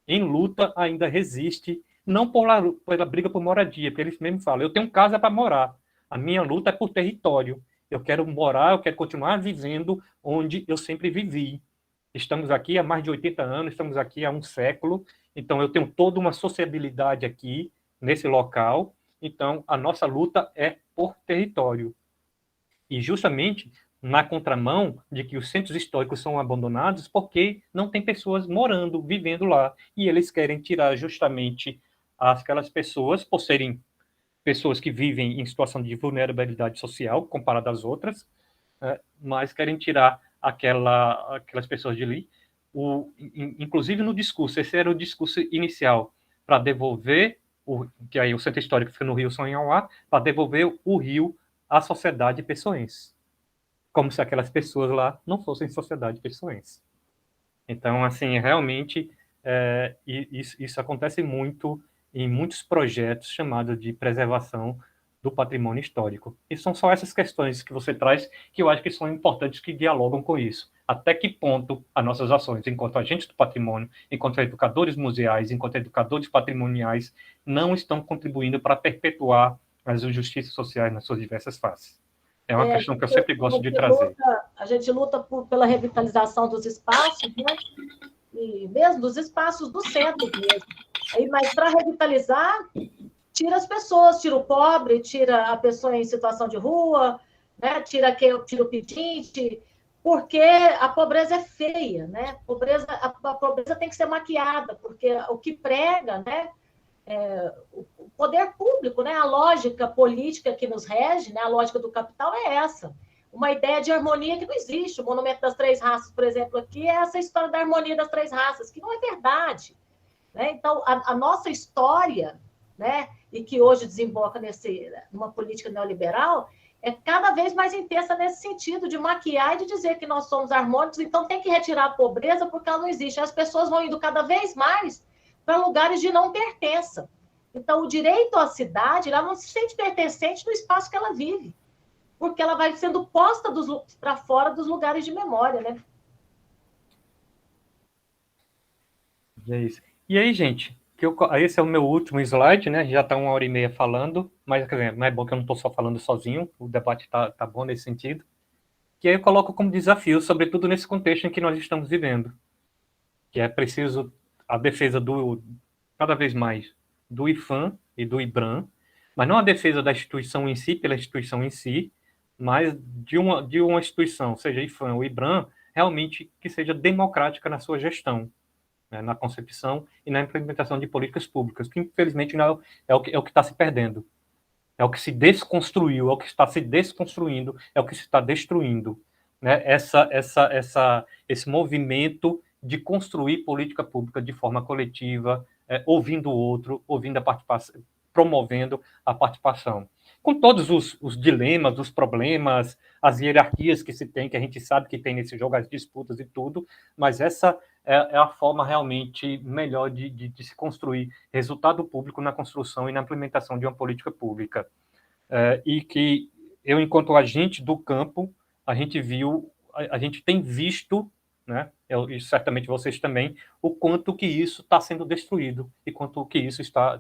em luta ainda resiste, não pela briga por moradia, porque eles mesmos falam, eu tenho casa para morar, a minha luta é por território, Eu quero morar, eu quero continuar vivendo onde eu sempre vivi. Estamos aqui há mais de 80 anos, estamos aqui há um século, então eu tenho toda uma sociabilidade aqui, nesse local, então a nossa luta é por território. E justamente na contramão de que os centros históricos são abandonados porque não tem pessoas morando, vivendo lá, e eles querem tirar justamente aquelas pessoas, por serem pessoas que vivem em situação de vulnerabilidade social, comparada às outras, mas querem tirar aquelas pessoas de ali. Inclusive no discurso, esse era o discurso inicial, para devolver, que aí o centro histórico fica no Rio São Inhauá, para devolver o rio à sociedade pessoense, como se aquelas pessoas lá não fossem sociedade pessoense. Então, assim, realmente, isso acontece muito em muitos projetos chamados de preservação do patrimônio histórico. E são só essas questões que você traz que eu acho que são importantes, que dialogam com isso. Até que ponto as nossas ações, enquanto agentes do patrimônio, enquanto educadores museais, enquanto educadores patrimoniais, não estão contribuindo para perpetuar as injustiças sociais nas suas diversas faces. É uma questão que eu sempre gosto de trazer. A gente luta pela revitalização dos espaços, né? E mesmo dos espaços do centro mesmo. Aí, mas para revitalizar, tira as pessoas, tira o pobre, tira a pessoa em situação de rua, né? tira o pedinte, porque a pobreza é feia, né? A pobreza tem que ser maquiada, porque o que prega, né? O poder público, né? A lógica política que nos rege, né? A lógica do capital é essa. Uma ideia de harmonia que não existe. O Monumento das Três Raças, por exemplo, aqui é essa história da harmonia das três raças, que não é verdade. Né? Então, a nossa história, né? E que hoje desemboca numa política neoliberal, é cada vez mais intensa nesse sentido, de maquiar e de dizer que nós somos harmônicos, então tem que retirar a pobreza porque ela não existe. As pessoas vão indo cada vez mais para lugares de não pertença. Então, o direito à cidade, ela não se sente pertencente no espaço que ela vive, porque ela vai sendo posta para fora dos lugares de memória, né? É isso. E aí, gente, esse é o meu último slide, né? Já está 1h30 falando, mas quer dizer, não é bom que eu não estou só falando sozinho, o debate está bom nesse sentido. Que aí eu coloco como desafio, sobretudo nesse contexto em que nós estamos vivendo, que é preciso a defesa cada vez mais, do IPHAN e do IBRAM, mas não a defesa da instituição em si, pela instituição em si, mas de uma instituição, seja IPHAN ou IBRAM, realmente que seja democrática na sua gestão, né, na concepção e na implementação de políticas públicas, que infelizmente não é o que está se perdendo. É o que se desconstruiu, é o que está se desconstruindo, é o que se está destruindo. Né? Esse movimento de construir política pública de forma coletiva, ouvindo o outro, ouvindo a participação, promovendo a participação. Com todos os dilemas, os problemas, as hierarquias que se tem, que a gente sabe que tem nesse jogo, as disputas e tudo, mas essa é a forma realmente melhor de se construir resultado público na construção e na implementação de uma política pública. E que eu, enquanto agente do campo, a gente tem visto, né, e certamente vocês também, o quanto que isso está sendo destruído e quanto que isso está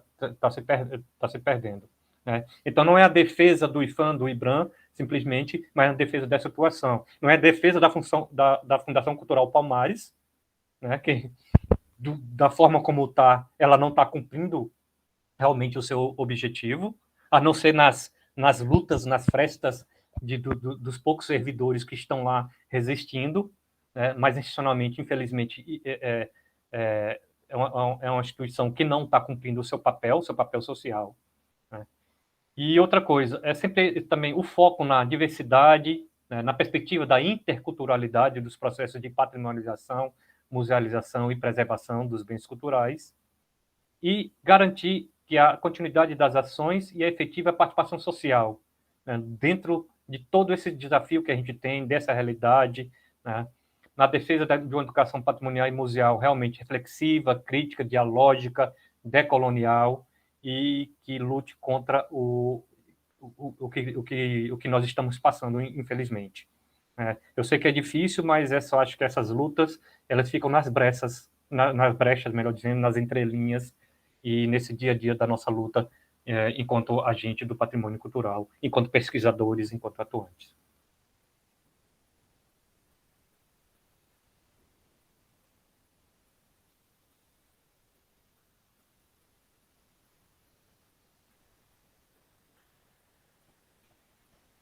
se perdendo. Né? Então, não é a defesa do IPHAN, do IBRAM, simplesmente, mas a defesa dessa atuação. Não é a defesa da Fundação Cultural Palmares, né, que da forma como está, ela não está cumprindo realmente o seu objetivo, a não ser nas lutas, nas frestas dos poucos servidores que estão lá resistindo, né, mas institucionalmente, infelizmente, é uma instituição que não está cumprindo o seu papel social. Né. E outra coisa, é sempre também o foco na diversidade, né, na perspectiva da interculturalidade dos processos de patrimonialização, musealização e preservação dos bens culturais, e garantir que a continuidade das ações e a efetiva participação social, né, dentro de todo esse desafio que a gente tem, dessa realidade, né, na defesa de uma educação patrimonial e museal realmente reflexiva, crítica, dialógica, decolonial, e que lute contra o que nós estamos passando, infelizmente. Eu sei que é difícil, mas eu acho que essas lutas elas ficam nas brechas, melhor dizendo, nas entrelinhas, e nesse dia a dia da nossa luta enquanto agente do patrimônio cultural, enquanto pesquisadores, enquanto atuantes.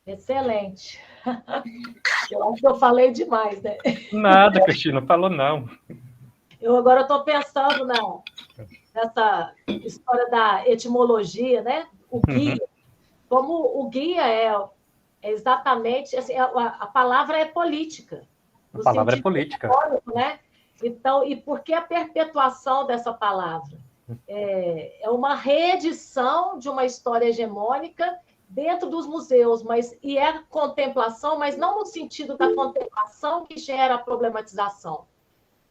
Excelente. Eu acho que eu falei demais, né? Nada, Cristina, não falou não. Eu agora estou pensando nessa história da etimologia, né? O guia. Como o guia é exatamente... Assim, a palavra é política. A palavra é política. Né? Então, e por que a perpetuação dessa palavra? É uma reedição de uma história hegemônica dentro dos museus, e é contemplação, mas não no sentido da contemplação que gera a problematização.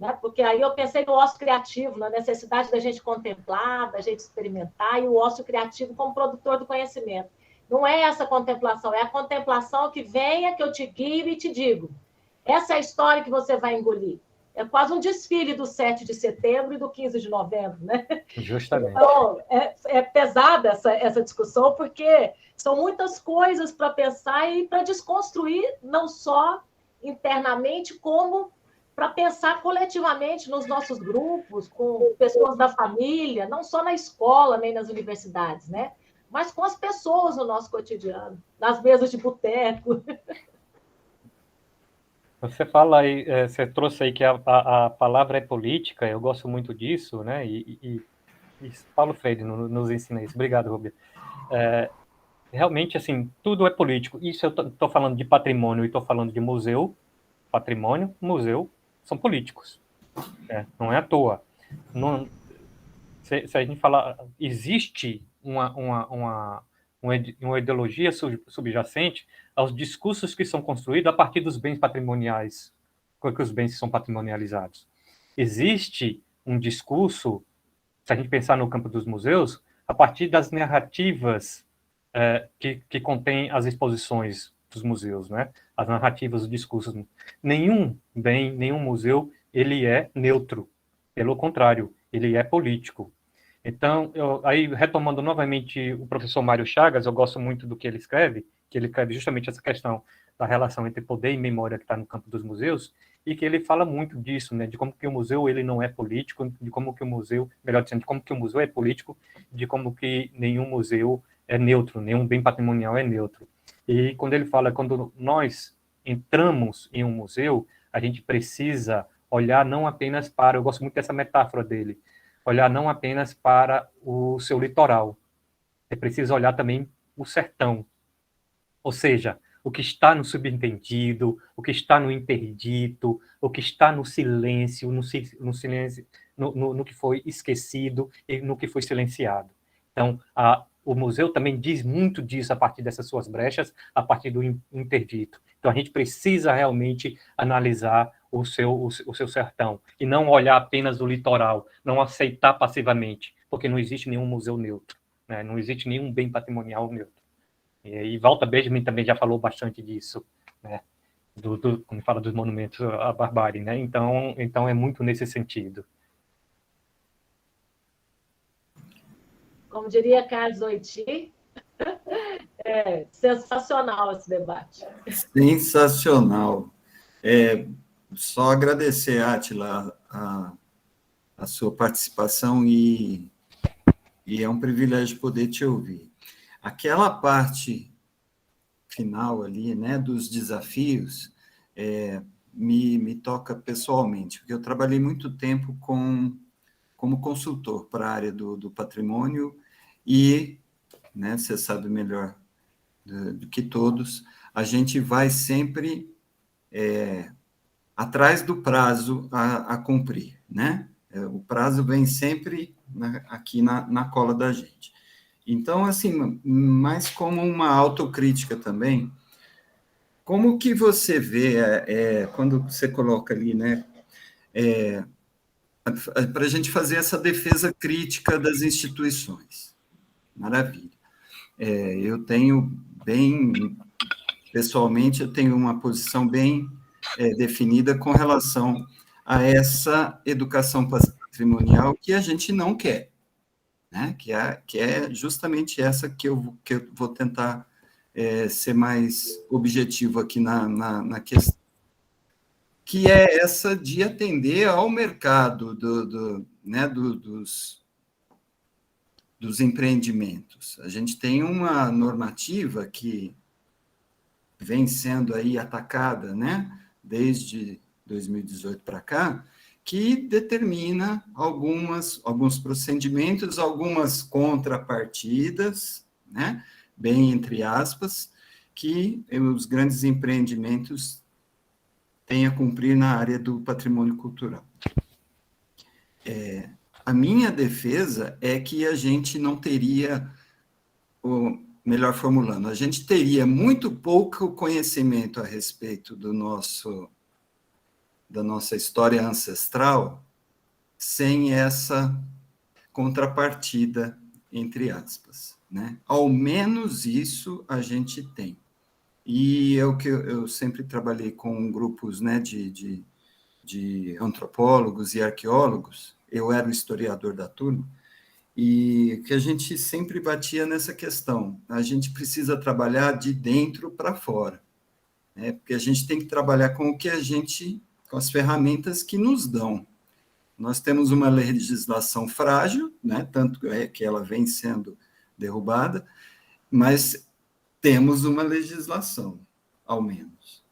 Né? Porque aí eu pensei no ócio criativo, na necessidade da gente contemplar, da gente experimentar, e o ócio criativo como produtor do conhecimento. Não é essa contemplação, é a contemplação que venha, que eu te guio e te digo. Essa é a história que você vai engolir. É quase um desfile do 7 de setembro e do 15 de novembro, né? Justamente. Então, é pesada essa discussão, porque são muitas coisas para pensar e para desconstruir, não só internamente, como para pensar coletivamente nos nossos grupos, com pessoas da família, não só na escola, nem nas universidades, né? Mas com as pessoas no nosso cotidiano, nas mesas de boteco. Você fala aí, você trouxe aí que a palavra é política, eu gosto muito disso, né? E Paulo Freire nos ensina isso. Obrigado, Rubia. Realmente, assim, tudo é político. Isso eu estou falando de patrimônio e estou falando de museu. Patrimônio, museu, são políticos. Não é à toa. Não, se a gente falar, existe uma ideologia subjacente aos discursos que são construídos a partir dos bens patrimoniais, que os bens são patrimonializados. Existe um discurso, se a gente pensar no campo dos museus, a partir das narrativas que contém as exposições dos museus, né? As narrativas, os discursos. Nenhum bem, nenhum museu, ele é neutro. Pelo contrário, ele é político. Então, aí retomando novamente o professor Mário Chagas, eu gosto muito do que ele escreve justamente essa questão da relação entre poder e memória que está no campo dos museus, e que ele fala muito disso, né, de como que o museu ele não é político, de como que o museu, melhor dizendo, de como que o museu é político, de como que nenhum museu é neutro, nenhum bem patrimonial é neutro. E quando ele fala, quando nós entramos em um museu, a gente precisa olhar não apenas para, eu gosto muito dessa metáfora dele, olhar não apenas para o seu litoral, é preciso olhar também o sertão, ou seja, o que está no subentendido, o que está no interdito, o que está no silêncio, no silêncio, no que foi esquecido e no que foi silenciado. Então, o museu também diz muito disso a partir dessas suas brechas, a partir do interdito. Então, a gente precisa realmente analisar o seu sertão e não olhar apenas o litoral, não aceitar passivamente, porque não existe nenhum museu neutro, né? Não existe nenhum bem patrimonial neutro. E Walter Benjamin também já falou bastante disso, né? Quando fala dos monumentos à barbárie, né? Então é muito nesse sentido. Como diria Carlos Oiti, sensacional esse debate. Sensacional. Só agradecer, Átila, a sua participação e é um privilégio poder te ouvir. Aquela parte final ali, né, dos desafios, me toca pessoalmente, porque eu trabalhei muito tempo como consultor para a área do patrimônio e, né, você sabe melhor do que todos, a gente vai sempre atrás do prazo a cumprir, né? O prazo vem sempre aqui na cola da gente. Então, assim, mais como uma autocrítica também, como que você vê, quando você coloca ali, né, para a gente fazer essa defesa crítica das instituições? Maravilha. Eu tenho pessoalmente, eu tenho uma posição bem definida com relação a essa educação patrimonial que a gente não quer, né? Que é justamente essa que eu vou tentar ser mais objetivo aqui na questão, que é essa de atender ao mercado né, dos empreendimentos. A gente tem uma normativa que vem sendo aí atacada, né, desde 2018 para cá, que determina alguns procedimentos, algumas contrapartidas, né, bem entre aspas, que os grandes empreendimentos têm a cumprir na área do patrimônio cultural. A minha defesa é que a gente não teria, melhor formulando, a gente teria muito pouco conhecimento a respeito da nossa história ancestral sem essa contrapartida, entre aspas, né? Ao menos isso a gente tem. E é o que eu sempre trabalhei com grupos, né, de antropólogos e arqueólogos, eu era o historiador da turma, e que a gente sempre batia nessa questão, a gente precisa trabalhar de dentro para fora, né? Porque a gente tem que trabalhar com o que com as ferramentas que nos dão. Nós temos uma legislação frágil, né? Tanto é que ela vem sendo derrubada, mas temos uma legislação, ao menos,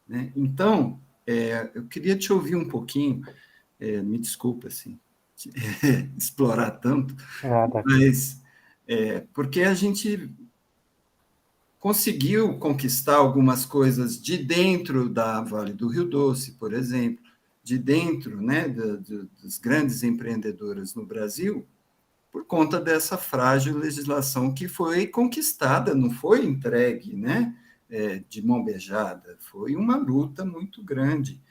né? Então, eu queria te ouvir um pouquinho, me desculpa, assim, explorar tanto, mas porque a gente conseguiu conquistar algumas coisas de dentro da Vale do Rio Doce, por exemplo, de dentro, né, das grandes empreendedoras no Brasil, por conta dessa frágil legislação que foi conquistada, não foi entregue, né, de mão beijada, foi uma luta muito grande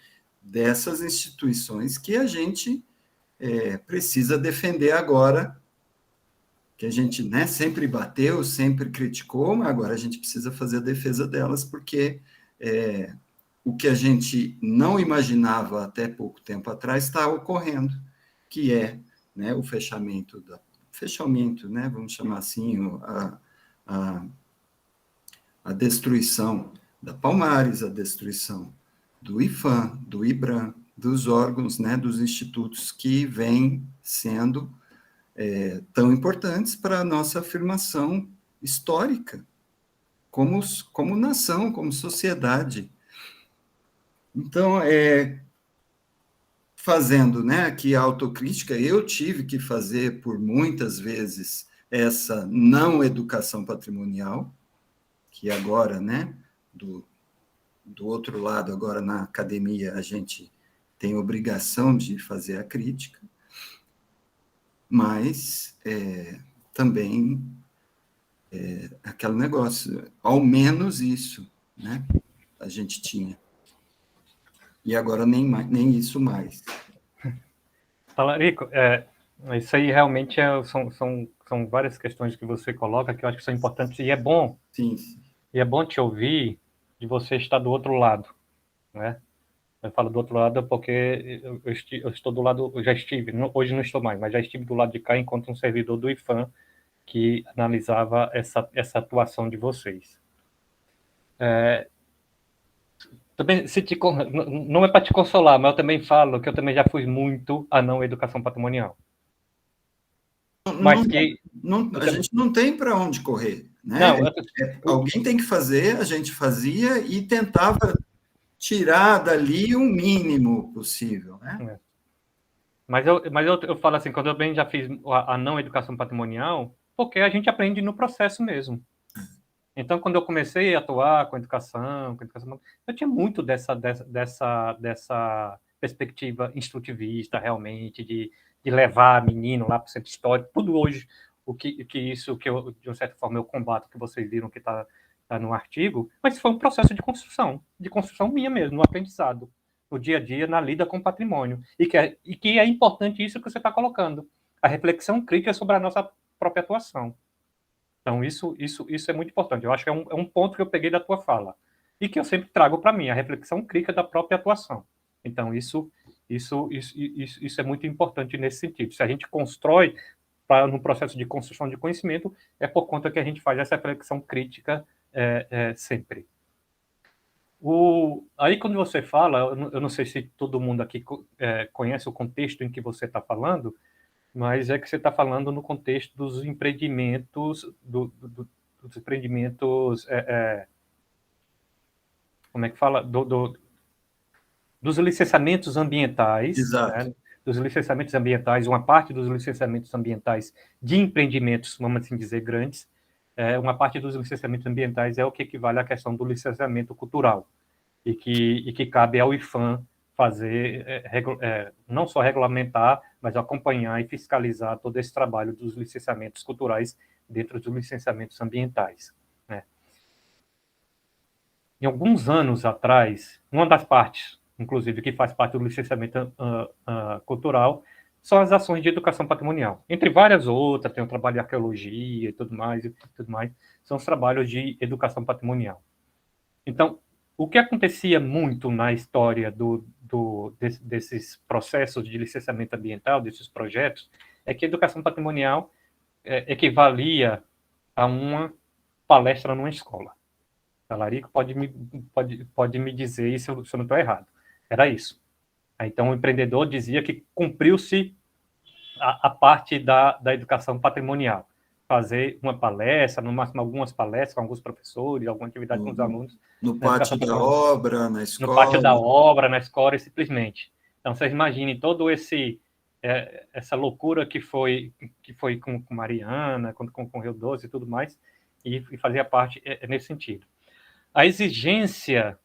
dessas instituições que a gente precisa defender agora, que a gente, né, sempre bateu, sempre criticou, mas agora a gente precisa fazer a defesa delas, porque o que a gente não imaginava até pouco tempo atrás está ocorrendo, que é, né, o fechamento, né, vamos chamar assim, a destruição da Palmares, a destruição do IPHAN, do IBRAM, dos órgãos, né, dos institutos que vêm sendo tão importantes para a nossa afirmação histórica, como nação, como sociedade. Então, fazendo, né, aqui a autocrítica, eu tive que fazer por muitas vezes essa não educação patrimonial, que agora, né, do outro lado, agora na academia, a gente tem obrigação de fazer a crítica, mas também aquele negócio, ao menos isso, né, a gente tinha. E agora nem isso mais. Talarico, isso aí realmente são várias questões que você coloca que eu acho que são importantes, e é bom. Sim. E é bom te ouvir de você estar do outro lado, né? Eu falo do outro lado porque eu estou do lado, eu já estive, hoje não estou mais, mas já estive do lado de cá enquanto um servidor do IPHAN que analisava essa atuação de vocês. Também, não é para te consolar, mas eu também falo que eu também já fui muito a não educação patrimonial. Mas a gente não tem para onde correr, né? Não, alguém tem que fazer, a gente fazia e tentava tirar dali o mínimo possível, né? Mas eu falo assim, quando eu bem já fiz a não educação patrimonial, porque a gente aprende no processo mesmo. Então, quando eu comecei a atuar com educação, eu tinha muito dessa perspectiva instrutivista, realmente, de levar menino lá para o centro histórico, tudo hoje, isso que eu, de uma certa forma, eu combato, que vocês viram que está no artigo, mas foi um processo de construção minha mesmo, no aprendizado, no dia a dia, na lida com o patrimônio, e que é importante isso que você está colocando, a reflexão crítica sobre a nossa própria atuação. Então, isso é muito importante. Eu acho que é um ponto que eu peguei da tua fala. E que eu sempre trago para mim, a reflexão crítica da própria atuação. Então, isso é muito importante nesse sentido. Se a gente constrói no processo de construção de conhecimento, é por conta que a gente faz essa reflexão crítica sempre. Aí, quando você fala, eu não sei se todo mundo aqui conhece o contexto em que você está falando, mas é que você está falando no contexto dos empreendimentos, dos empreendimentos como é que fala? Dos licenciamentos ambientais. Exato. Né? Dos licenciamentos ambientais, uma parte dos licenciamentos ambientais de empreendimentos, vamos assim dizer, grandes, uma parte dos licenciamentos ambientais é o que equivale à questão do licenciamento cultural, e que cabe ao IPHAN fazer, não só regulamentar, mas acompanhar e fiscalizar todo esse trabalho dos licenciamentos culturais dentro dos licenciamentos ambientais. Né? Em alguns anos atrás, uma das partes, inclusive, que faz parte do licenciamento cultural, são as ações de educação patrimonial. Entre várias outras, tem o trabalho de arqueologia e tudo mais, são os trabalhos de educação patrimonial. Então, o que acontecia muito na história desses processos de licenciamento ambiental, desses projetos, é que a educação patrimonial equivalia a uma palestra numa escola. A Larico pode me dizer se eu não estou errado. Era isso. Então, o empreendedor dizia que cumpriu-se a parte da educação patrimonial. Fazer uma palestra, no máximo algumas palestras com alguns professores, alguma atividade com os alunos. No pátio da obra, na escola. No pátio da obra, na escola, simplesmente. Então, vocês imaginem todo essa loucura que foi com Mariana, com Rio Doce e tudo mais, e fazia parte nesse sentido. A exigência,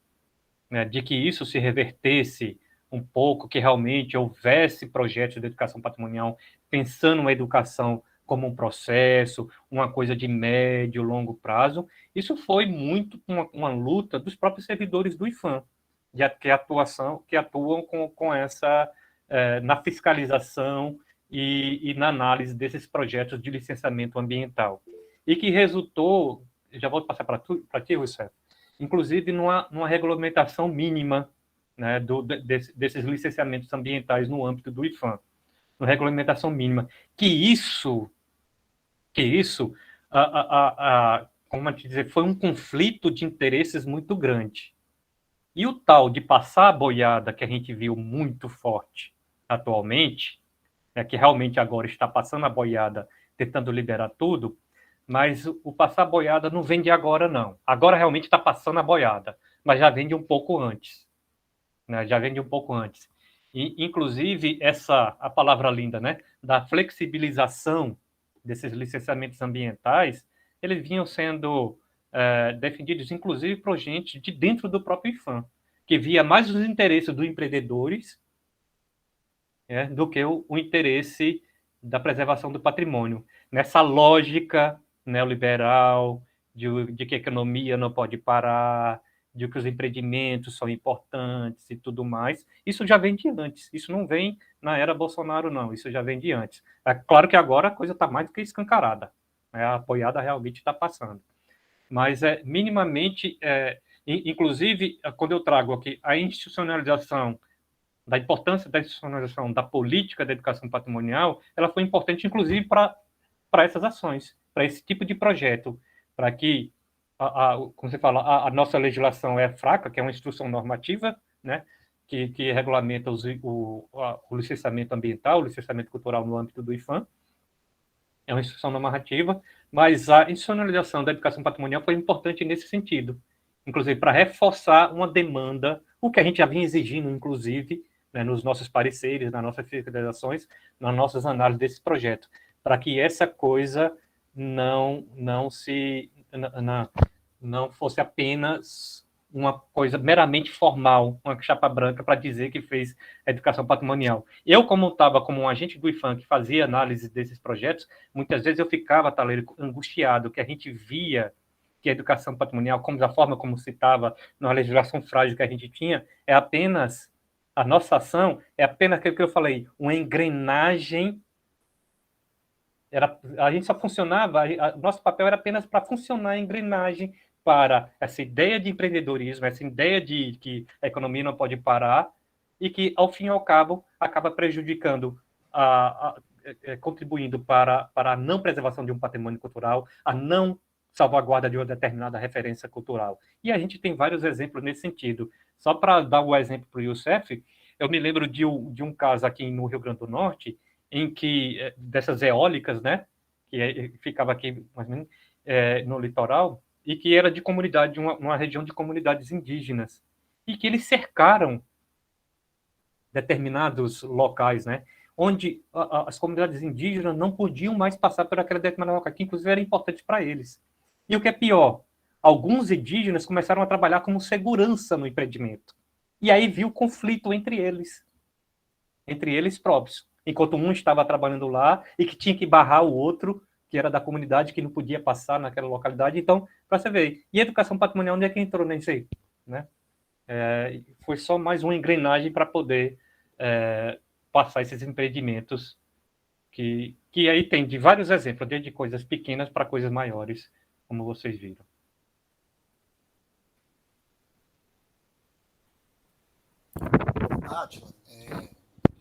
né, de que isso se revertesse um pouco, que realmente houvesse projetos de educação patrimonial pensando na educação como um processo, uma coisa de médio, longo prazo, isso foi muito uma luta dos próprios servidores do IPHAN, que atuam com essa, na fiscalização e na análise desses projetos de licenciamento ambiental. E que resultou, já vou passar para ti, Rousseff, inclusive numa regulamentação mínima, né, desses licenciamentos ambientais no âmbito do IPHAN, uma regulamentação mínima, que isso como te dizer, foi um conflito de interesses muito grande. E o tal de passar a boiada, que a gente viu muito forte atualmente, que realmente agora está passando a boiada, tentando liberar tudo, mas o passar a boiada não vem de agora, não. Agora realmente está passando a boiada, mas já vem de um pouco antes. Né? Já vem de um pouco antes. E, inclusive, a palavra linda, né, da flexibilização desses licenciamentos ambientais, eles vinham sendo defendidos, inclusive, por gente de dentro do próprio IPHAN, que via mais os interesses dos empreendedores do que o interesse da preservação do patrimônio. Nessa lógica neoliberal de que a economia não pode parar, de que os empreendimentos são importantes e tudo mais, isso já vem de antes. Isso não vem na era Bolsonaro, não. Isso já vem de antes. É claro que agora a coisa está mais do que escancarada. A apoiada realmente está passando. Mas, minimamente, inclusive, quando eu trago aqui a institucionalização, da importância da institucionalização da política da educação patrimonial, ela foi importante, inclusive, para essas ações, para esse tipo de projeto, para que, como você fala, a nossa legislação é fraca, que é uma instrução normativa, né, que regulamenta o licenciamento ambiental, o licenciamento cultural no âmbito do IPHAN, é uma instrução normativa, mas a institucionalização da educação patrimonial foi importante nesse sentido, inclusive para reforçar uma demanda, o que a gente já vinha exigindo, inclusive, né, nos nossos pareceres, nas nossas fiscalizações, nas nossas análises desse projeto, para que essa coisa não fosse apenas uma coisa meramente formal, uma chapa branca para dizer que fez educação patrimonial. Eu, como estava como um agente do IPHAN que fazia análise desses projetos, muitas vezes eu ficava, Talerico, angustiado, que a gente via que a educação patrimonial, como da forma como se estava na legislação frágil que a gente tinha, a nossa ação é apenas aquilo que eu falei, uma engrenagem. A gente só funcionava, nosso papel era apenas para funcionar a engrenagem para essa ideia de empreendedorismo, essa ideia de que a economia não pode parar e que, ao fim e ao cabo, acaba prejudicando, contribuindo para a não preservação de um patrimônio cultural, a não salvaguarda de uma determinada referência cultural. E a gente tem vários exemplos nesse sentido. Só para dar o exemplo para o Youssef, eu me lembro de um caso aqui no Rio Grande do Norte, em que, dessas eólicas, né, que ficava aqui mais ou menos, no litoral, e que era de comunidade, uma região de comunidades indígenas, e que eles cercaram determinados locais, né, onde as comunidades indígenas não podiam mais passar por aquela determinada local, que inclusive era importante para eles. E o que é pior, alguns indígenas começaram a trabalhar como segurança no empreendimento. E aí viu conflito entre eles próprios. Enquanto um estava trabalhando lá e que tinha que barrar o outro, que era da comunidade, que não podia passar naquela localidade. Então, para você ver. E a educação patrimonial, onde é que entrou nisso aí? Né? Foi só mais uma engrenagem para poder passar esses empreendimentos que aí tem de vários exemplos, desde coisas pequenas para coisas maiores, como vocês viram. Átila,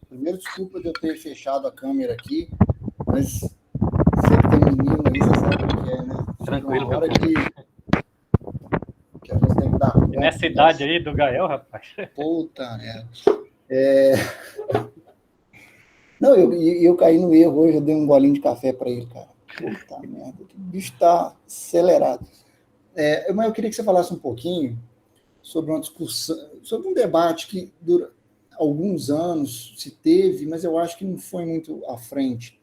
primeiro, desculpa de eu ter fechado a câmera aqui, mas sempre tem um menino aí, você sabe o que é, né? Tranquilo, uma hora que a gente tem que dar conta. E nessa idade aí do Gael, rapaz? Puta merda. Não, eu caí no erro hoje, eu dei um golinho de café para ele, cara. Puta merda, o bicho tá acelerado. Mas eu queria que você falasse um pouquinho sobre uma discussão, sobre um debate que dura alguns anos se teve, mas eu acho que não foi muito à frente.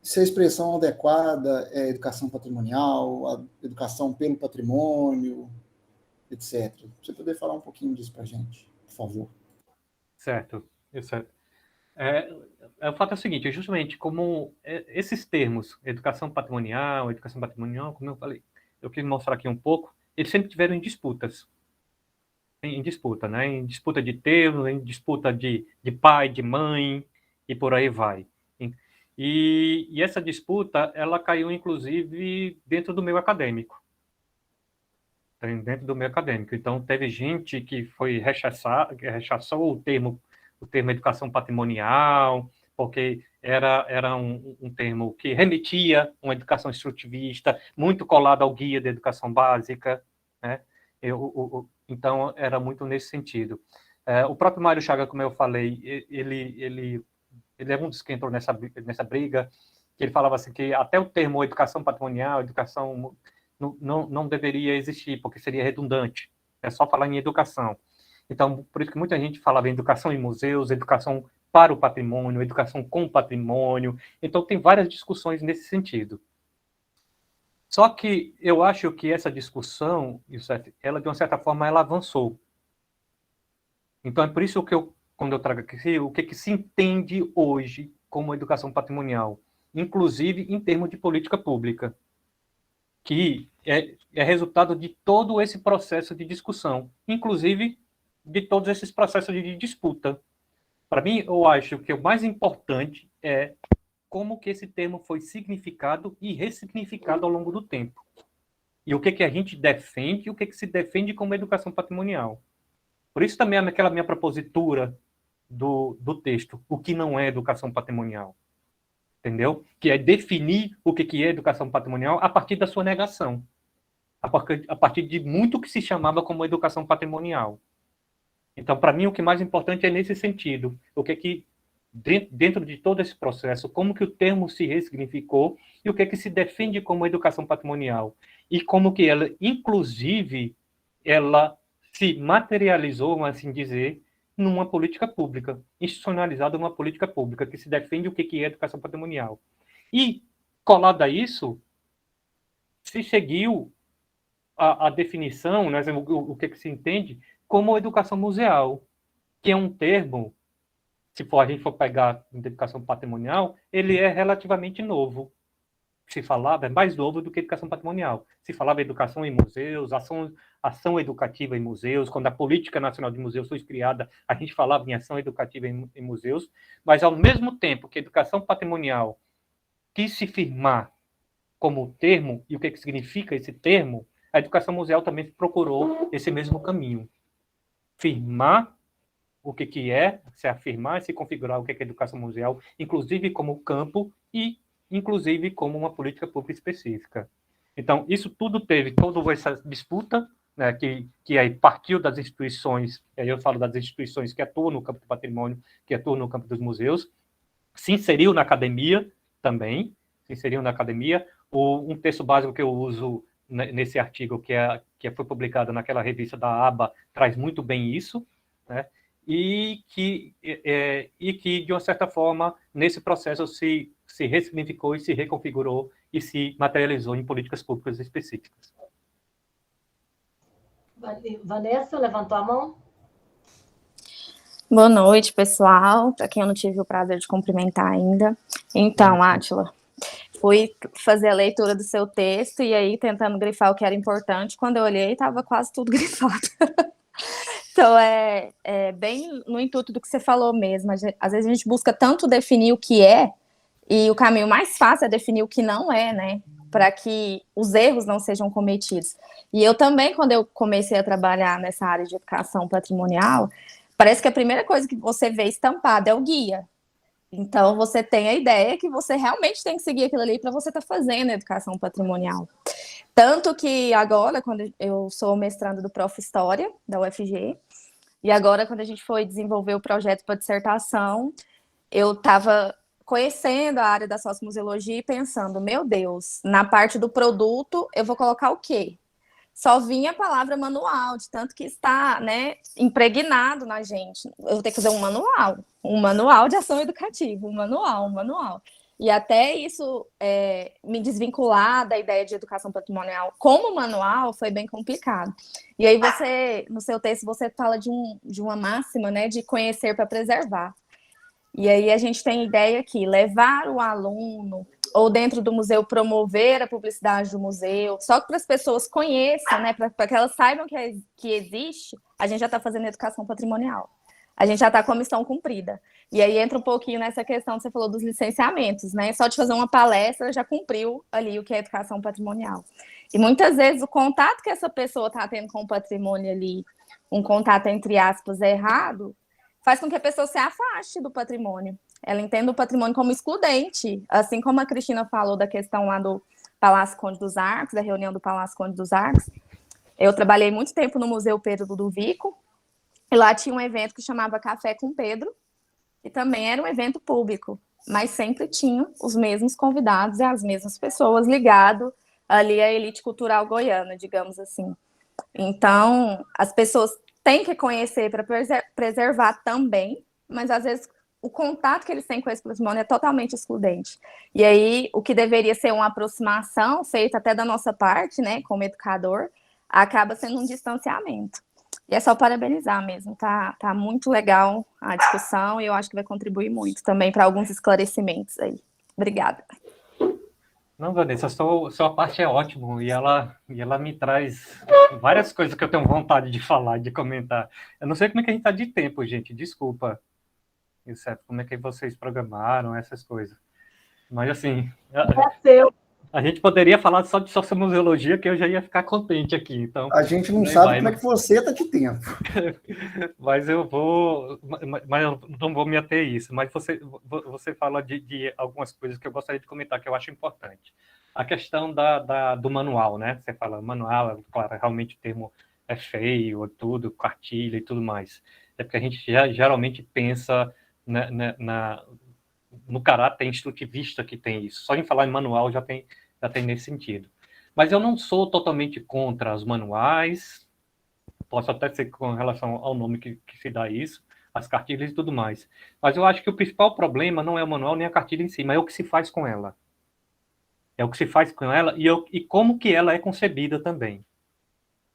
Se a expressão adequada é educação patrimonial, a educação pelo patrimônio, etc. Você poder falar um pouquinho disso para a gente, por favor. Certo. O fato é o seguinte, justamente como esses termos, educação patrimonial, como eu falei, eu quis mostrar aqui um pouco, eles sempre tiveram em disputas. Em disputa, né? Em disputa de termos, em disputa de pai, de mãe, e por aí vai. E essa disputa, ela caiu, inclusive, dentro do meio acadêmico. Então, teve gente que rechaçou o termo educação patrimonial, porque era um termo que remetia a uma educação instrutivista, muito colado ao guia da educação básica, né? Então, era muito nesse sentido. O próprio Mário Chagas, como eu falei, ele é um dos que entrou nessa briga, que ele falava assim que até o termo educação patrimonial, educação não deveria existir, porque seria redundante. É só falar em educação. Então, por isso que muita gente falava em educação em museus, educação para o patrimônio, educação com patrimônio. Então, tem várias discussões nesse sentido. Só que eu acho que essa discussão, ela, de uma certa forma, ela avançou. Então, é por isso que quando eu trago aqui, o que se entende hoje como educação patrimonial, inclusive em termos de política pública, que é resultado de todo esse processo de discussão, inclusive de todos esses processos de disputa. Para mim, eu acho que o mais importante é como que esse termo foi significado e ressignificado ao longo do tempo. E o que a gente defende e o que se defende como educação patrimonial. Por isso também aquela minha propositura do texto, o que não é educação patrimonial. Entendeu? Que é definir o que é educação patrimonial a partir da sua negação. A partir de muito que se chamava como educação patrimonial. Então, para mim, o que mais importante é nesse sentido. O que dentro de todo esse processo, como que o termo se ressignificou e o que se defende como educação patrimonial. E como que ela, inclusive, ela se materializou, assim dizer, numa política pública, institucionalizada numa política pública, que se defende o que é educação patrimonial. E, colado a isso, se seguiu a definição, né, o que se entende como educação museal, que é um termo, se a gente for pegar educação patrimonial, ele é relativamente novo. Se falava, é mais novo do que educação patrimonial. Se falava educação em museus, ação educativa em museus, quando a Política Nacional de Museus foi criada, a gente falava em ação educativa em museus, mas ao mesmo tempo que a educação patrimonial quis se firmar como termo, e o que significa esse termo, a educação museal também procurou esse mesmo caminho. Firmar o que é, se afirmar e se configurar o que é educação museal, inclusive como campo e inclusive como uma política pública específica. Então, isso tudo teve toda essa disputa, né, que aí partiu das instituições, aí eu falo das instituições que atuam no campo do patrimônio, que atuam no campo dos museus, se inseriu na academia também, Um texto básico que eu uso nesse artigo, que foi publicado naquela revista da ABA, traz muito bem isso, né? E que, de uma certa forma, nesse processo se ressignificou e se reconfigurou e se materializou em políticas públicas específicas. Vanessa, levantou a mão? Boa noite, pessoal. Para quem eu não tive o prazer de cumprimentar ainda. Então, Átila, fui fazer a leitura do seu texto e aí tentando grifar o que era importante. Quando eu olhei, estava quase tudo grifado. Então, é bem no intuito do que você falou mesmo. Às vezes a gente busca tanto definir o que é, e o caminho mais fácil é definir o que não é, né? Para que os erros não sejam cometidos. E eu também, quando eu comecei a trabalhar nessa área de educação patrimonial, parece que a primeira coisa que você vê estampada é o guia. Então, você tem a ideia que você realmente tem que seguir aquilo ali para você estar fazendo a educação patrimonial. Tanto que agora, quando eu sou mestranda do Prof. História, da UFG, e agora, quando a gente foi desenvolver o projeto para dissertação, eu estava conhecendo a área da sociomuseologia e pensando, meu Deus, na parte do produto, eu vou colocar o quê? Só vinha a palavra manual, de tanto que está, né, impregnado na gente. Eu vou ter que fazer um manual de ação educativa, um manual. E até isso me desvincular da ideia de educação patrimonial como manual foi bem complicado. E aí você, no seu texto, você fala de uma máxima, né, de conhecer para preservar. E aí a gente tem a ideia que levar o aluno, ou dentro do museu, promover a publicidade do museu, só que para as pessoas conheçam, né, para que elas saibam que existe, a gente já está fazendo educação patrimonial. A gente já está com a missão cumprida. E aí entra um pouquinho nessa questão que você falou dos licenciamentos, né? Só de fazer uma palestra já cumpriu ali o que é educação patrimonial. E muitas vezes o contato que essa pessoa está tendo com o patrimônio ali, um contato, entre aspas, errado, faz com que a pessoa se afaste do patrimônio. Ela entende o patrimônio como excludente, assim como a Cristina falou da questão lá do Palácio Conde dos Arcos, da reunião do Palácio Conde dos Arcos. Eu trabalhei muito tempo no Museu Pedro Ludovico, e lá tinha um evento que chamava Café com Pedro, e também era um evento público, mas sempre tinham os mesmos convidados e as mesmas pessoas ligadas ali à elite cultural goiana, digamos assim. Então, as pessoas têm que conhecer para preservar também, mas às vezes o contato que eles têm com esse patrimônio é totalmente excludente. E aí, o que deveria ser uma aproximação, feita até da nossa parte, né, como educador, acaba sendo um distanciamento. E é só parabenizar mesmo, tá muito legal a discussão e eu acho que vai contribuir muito também para alguns esclarecimentos aí. Obrigada. Não, Vanessa, sua parte é ótima e ela me traz várias coisas que eu tenho vontade de falar, de comentar. Eu não sei como é que a gente está de tempo, gente, desculpa. Certo, como é que vocês programaram essas coisas. Mas, assim, a gente poderia falar só de sociomuseologia, que eu já ia ficar contente aqui. Então, a gente não sabe como é que você está de tempo. Mas eu não vou me ater a isso. Mas você fala de algumas coisas que eu gostaria de comentar, que eu acho importante. A questão do manual, né? Você fala manual, claro, realmente o termo é feio, tudo, cartilha e tudo mais. É porque a gente geralmente pensa no caráter instrutivista que tem isso. Só em falar em manual já tem nesse sentido. Mas eu não sou totalmente contra os manuais, posso até ser com relação ao nome que se dá isso, as cartilhas e tudo mais. Mas eu acho que o principal problema não é o manual nem a cartilha em si, mas é o que se faz com ela. É o que se faz com ela e como que ela é concebida também.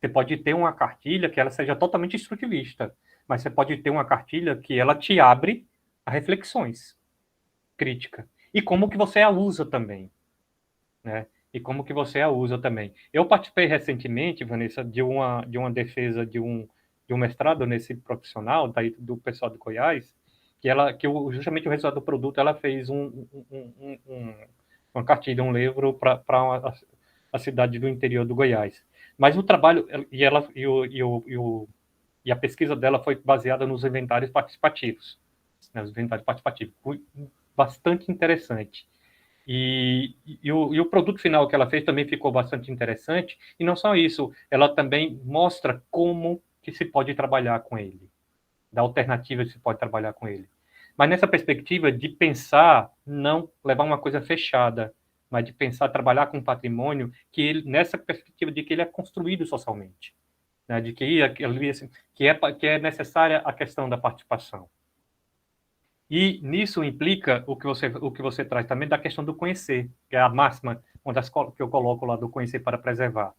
Você pode ter uma cartilha que ela seja totalmente instrutivista, mas você pode ter uma cartilha que ela te abre a reflexões crítica. E como que você a usa também, né? E como que você a usa também. Eu participei recentemente, Vanessa, de uma defesa de um mestrado nesse profissional do pessoal de Goiás, que justamente o resultado do produto, ela fez uma cartilha, um livro para a cidade do interior do Goiás. Mas o trabalho e a pesquisa dela foi baseada nos inventários participativos, né, os inventários participativos. Bastante interessante. E o produto final que ela fez também ficou bastante interessante. E não só isso, ela também mostra como que se pode trabalhar com ele, da alternativa que se pode trabalhar com ele. Mas nessa perspectiva de pensar, não levar uma coisa fechada, mas de pensar, trabalhar com patrimônio que ele, nessa perspectiva de que ele é construído socialmente, né? De que é necessária a questão da participação. E nisso implica o que você traz também da questão do conhecer, que é a máxima, uma das que eu coloco lá do conhecer para preservar.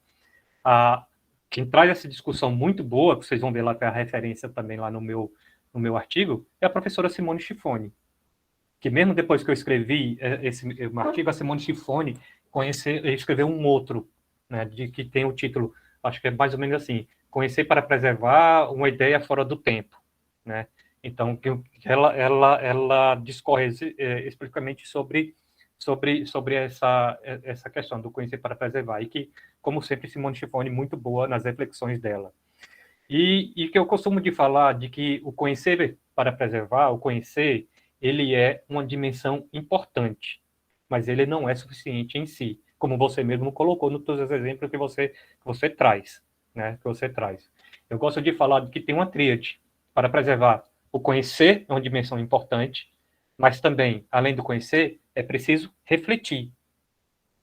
Quem traz essa discussão muito boa, que vocês vão ver lá, que é a referência também lá no meu artigo, é a professora Simone Schifoni, que mesmo depois que eu escrevi esse artigo, a Simone Schifoni escreveu um outro, né, que tem o título, acho que é mais ou menos assim, Conhecer para Preservar uma Ideia Fora do Tempo, né? Então, ela discorre explicitamente sobre essa questão do conhecer para preservar, e que, como sempre, Simone Schifoni muito boa nas reflexões dela. E que eu costumo de falar de que o conhecer para preservar, o conhecer, ele é uma dimensão importante, mas ele não é suficiente em si, como você mesmo colocou nos seus exemplos que você traz, né? Que você traz. Eu gosto de falar de que tem uma tríade para preservar. O conhecer é uma dimensão importante, mas também, além do conhecer, é preciso refletir.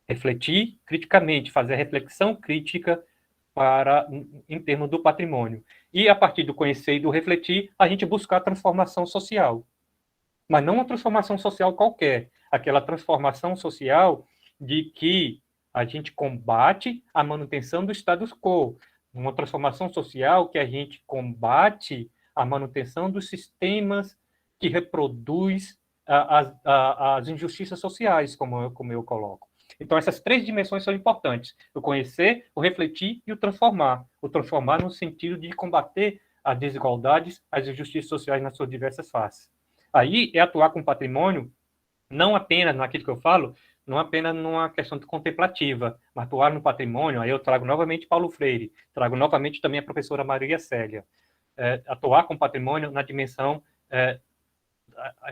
Refletir criticamente, fazer reflexão crítica em termos do patrimônio. E, a partir do conhecer e do refletir, a gente buscar a transformação social. Mas não uma transformação social qualquer, aquela transformação social de que a gente combate a manutenção do status quo, uma transformação social que a gente combate a manutenção dos sistemas que reproduz as injustiças sociais, como eu coloco. Então, essas três dimensões são importantes: o conhecer, o refletir e o transformar. O transformar no sentido de combater as desigualdades, as injustiças sociais nas suas diversas faces. Aí é atuar com patrimônio, não apenas naquilo que eu falo, não apenas numa questão de contemplativa, mas atuar no patrimônio. Aí eu trago novamente Paulo Freire, trago novamente também a professora Maria Célia. Atuar com patrimônio na dimensão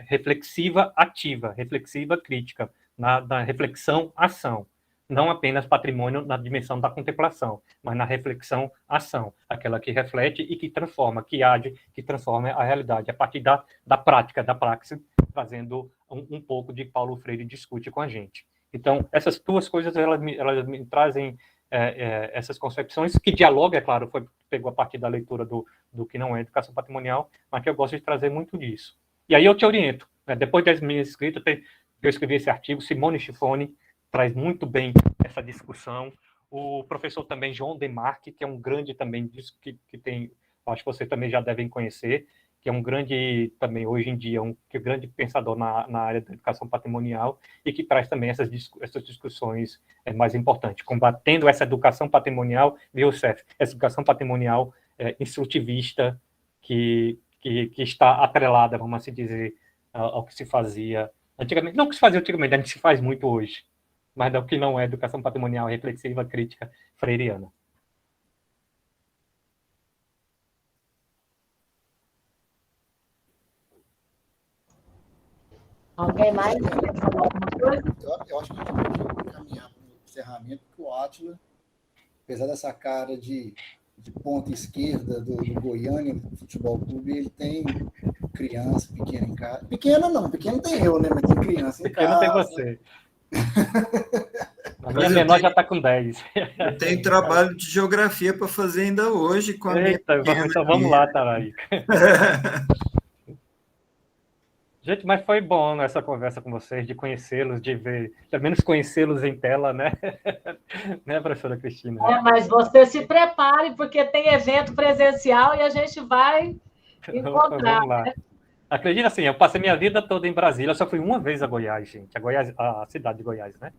reflexiva ativa, reflexiva crítica, na reflexão-ação. Não apenas patrimônio na dimensão da contemplação, mas na reflexão-ação, aquela que reflete e que transforma, que age, que transforma a realidade, a partir da prática, da praxis, trazendo um pouco de Paulo Freire discute com a gente. Então, essas duas coisas, elas me trazem essas concepções, que dialoga, é claro, pegou a partir da leitura do que não é educação patrimonial, mas que eu gosto de trazer muito disso. E aí eu te oriento, né? Depois das minhas escritas, eu escrevi esse artigo, Simone Schifoni traz muito bem essa discussão. O professor também João Demarque, que é um grande também disso, que tem, acho que vocês também já devem conhecer, que é um grande, também hoje em dia, um grande pensador na área da educação patrimonial, e que traz também essas discussões mais importantes, combatendo essa educação patrimonial, viu, Cef? Essa educação patrimonial instrutivista, que está atrelada, vamos assim dizer, ao que se fazia antigamente. Não que se fazia antigamente, a gente se faz muito hoje, mas do que não é educação patrimonial reflexiva, crítica, freiriana. Alguém mais quer falar alguma coisa? Eu acho que a gente pode caminhar para o encerramento, porque o Átila, apesar dessa cara de ponta esquerda do Goiânia Futebol Clube, ele tem criança pequena em casa. Pequena não, pequena tem eu, né? Mas tem criança em casa. Pequena tem você. A minha menor já está com 10. Eu tenho trabalho de geografia para fazer ainda hoje com a Eita, então vamos lá, Taraica. Gente, mas foi bom essa conversa com vocês, de conhecê-los, de ver, pelo menos conhecê-los em tela, né? Né, professora Cristina? Mas você se prepare, porque tem evento presencial e a gente vai encontrar. Vamos lá. Né? Acredita assim, eu passei minha vida toda em Brasília, eu só fui uma vez a Goiás, gente. A cidade de Goiás, né?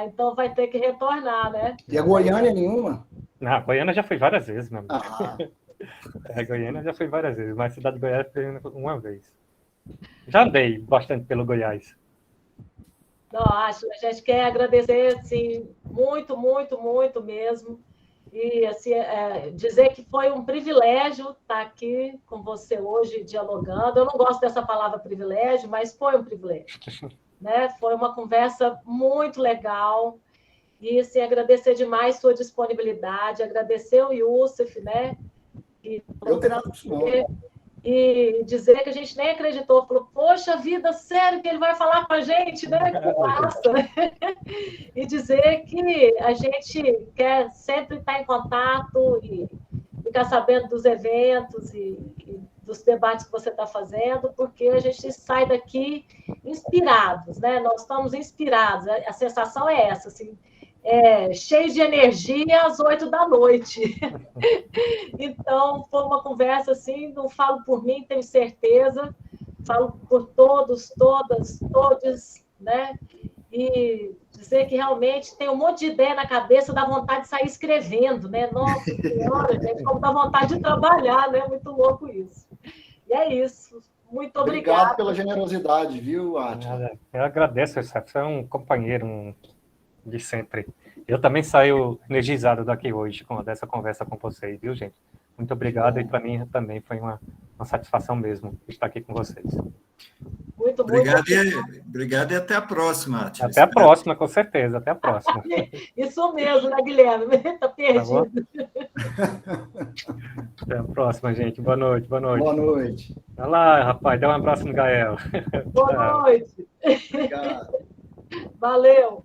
Então vai ter que retornar, né? E a Goiânia nenhuma? Não, a Goiânia já fui várias vezes, meu amigo. Ah. A Goiânia já fui várias vezes, mas a cidade de Goiás foi uma vez. Já andei bastante pelo Goiás. Não, a gente quer agradecer, assim, muito, muito, muito mesmo. E assim, dizer que foi um privilégio estar aqui com você hoje, dialogando. Eu não gosto dessa palavra privilégio, mas foi um privilégio. Né? Foi uma conversa muito legal. E assim, agradecer demais sua disponibilidade, agradecer o Youssef, né? Eu tenho nada e dizer que a gente nem acreditou, falou, poxa vida, sério que ele vai falar com a gente, né? Que massa! E dizer que a gente quer sempre estar em contato e ficar sabendo dos eventos e dos debates que você está fazendo, porque a gente sai daqui inspirados, né? Nós estamos inspirados, a sensação é essa, assim, cheio de energia às 8 da noite. Então, foi uma conversa assim, não falo por mim, tenho certeza, falo por todos, todas, todos, né? E dizer que realmente tem um monte de ideia na cabeça, dá vontade de sair escrevendo, né? Nossa Senhora, gente, como dá vontade de trabalhar, né? Muito louco isso. E é isso. Muito obrigado. Obrigado pela generosidade, viu, Átila? Eu agradeço, você é um companheiro de sempre. Eu também saio energizado daqui hoje dessa conversa com vocês, viu, gente? Muito obrigado, e para mim também foi uma satisfação mesmo estar aqui com vocês. Muito obrigado e até a próxima, Átila. Até a próxima, com certeza, até a próxima. Isso mesmo, né, Guilherme? Está perdido. Até a próxima, gente. Boa noite, boa noite. Boa noite. Vai lá, rapaz, dá um abraço no Gael. Boa noite. Obrigado. Valeu.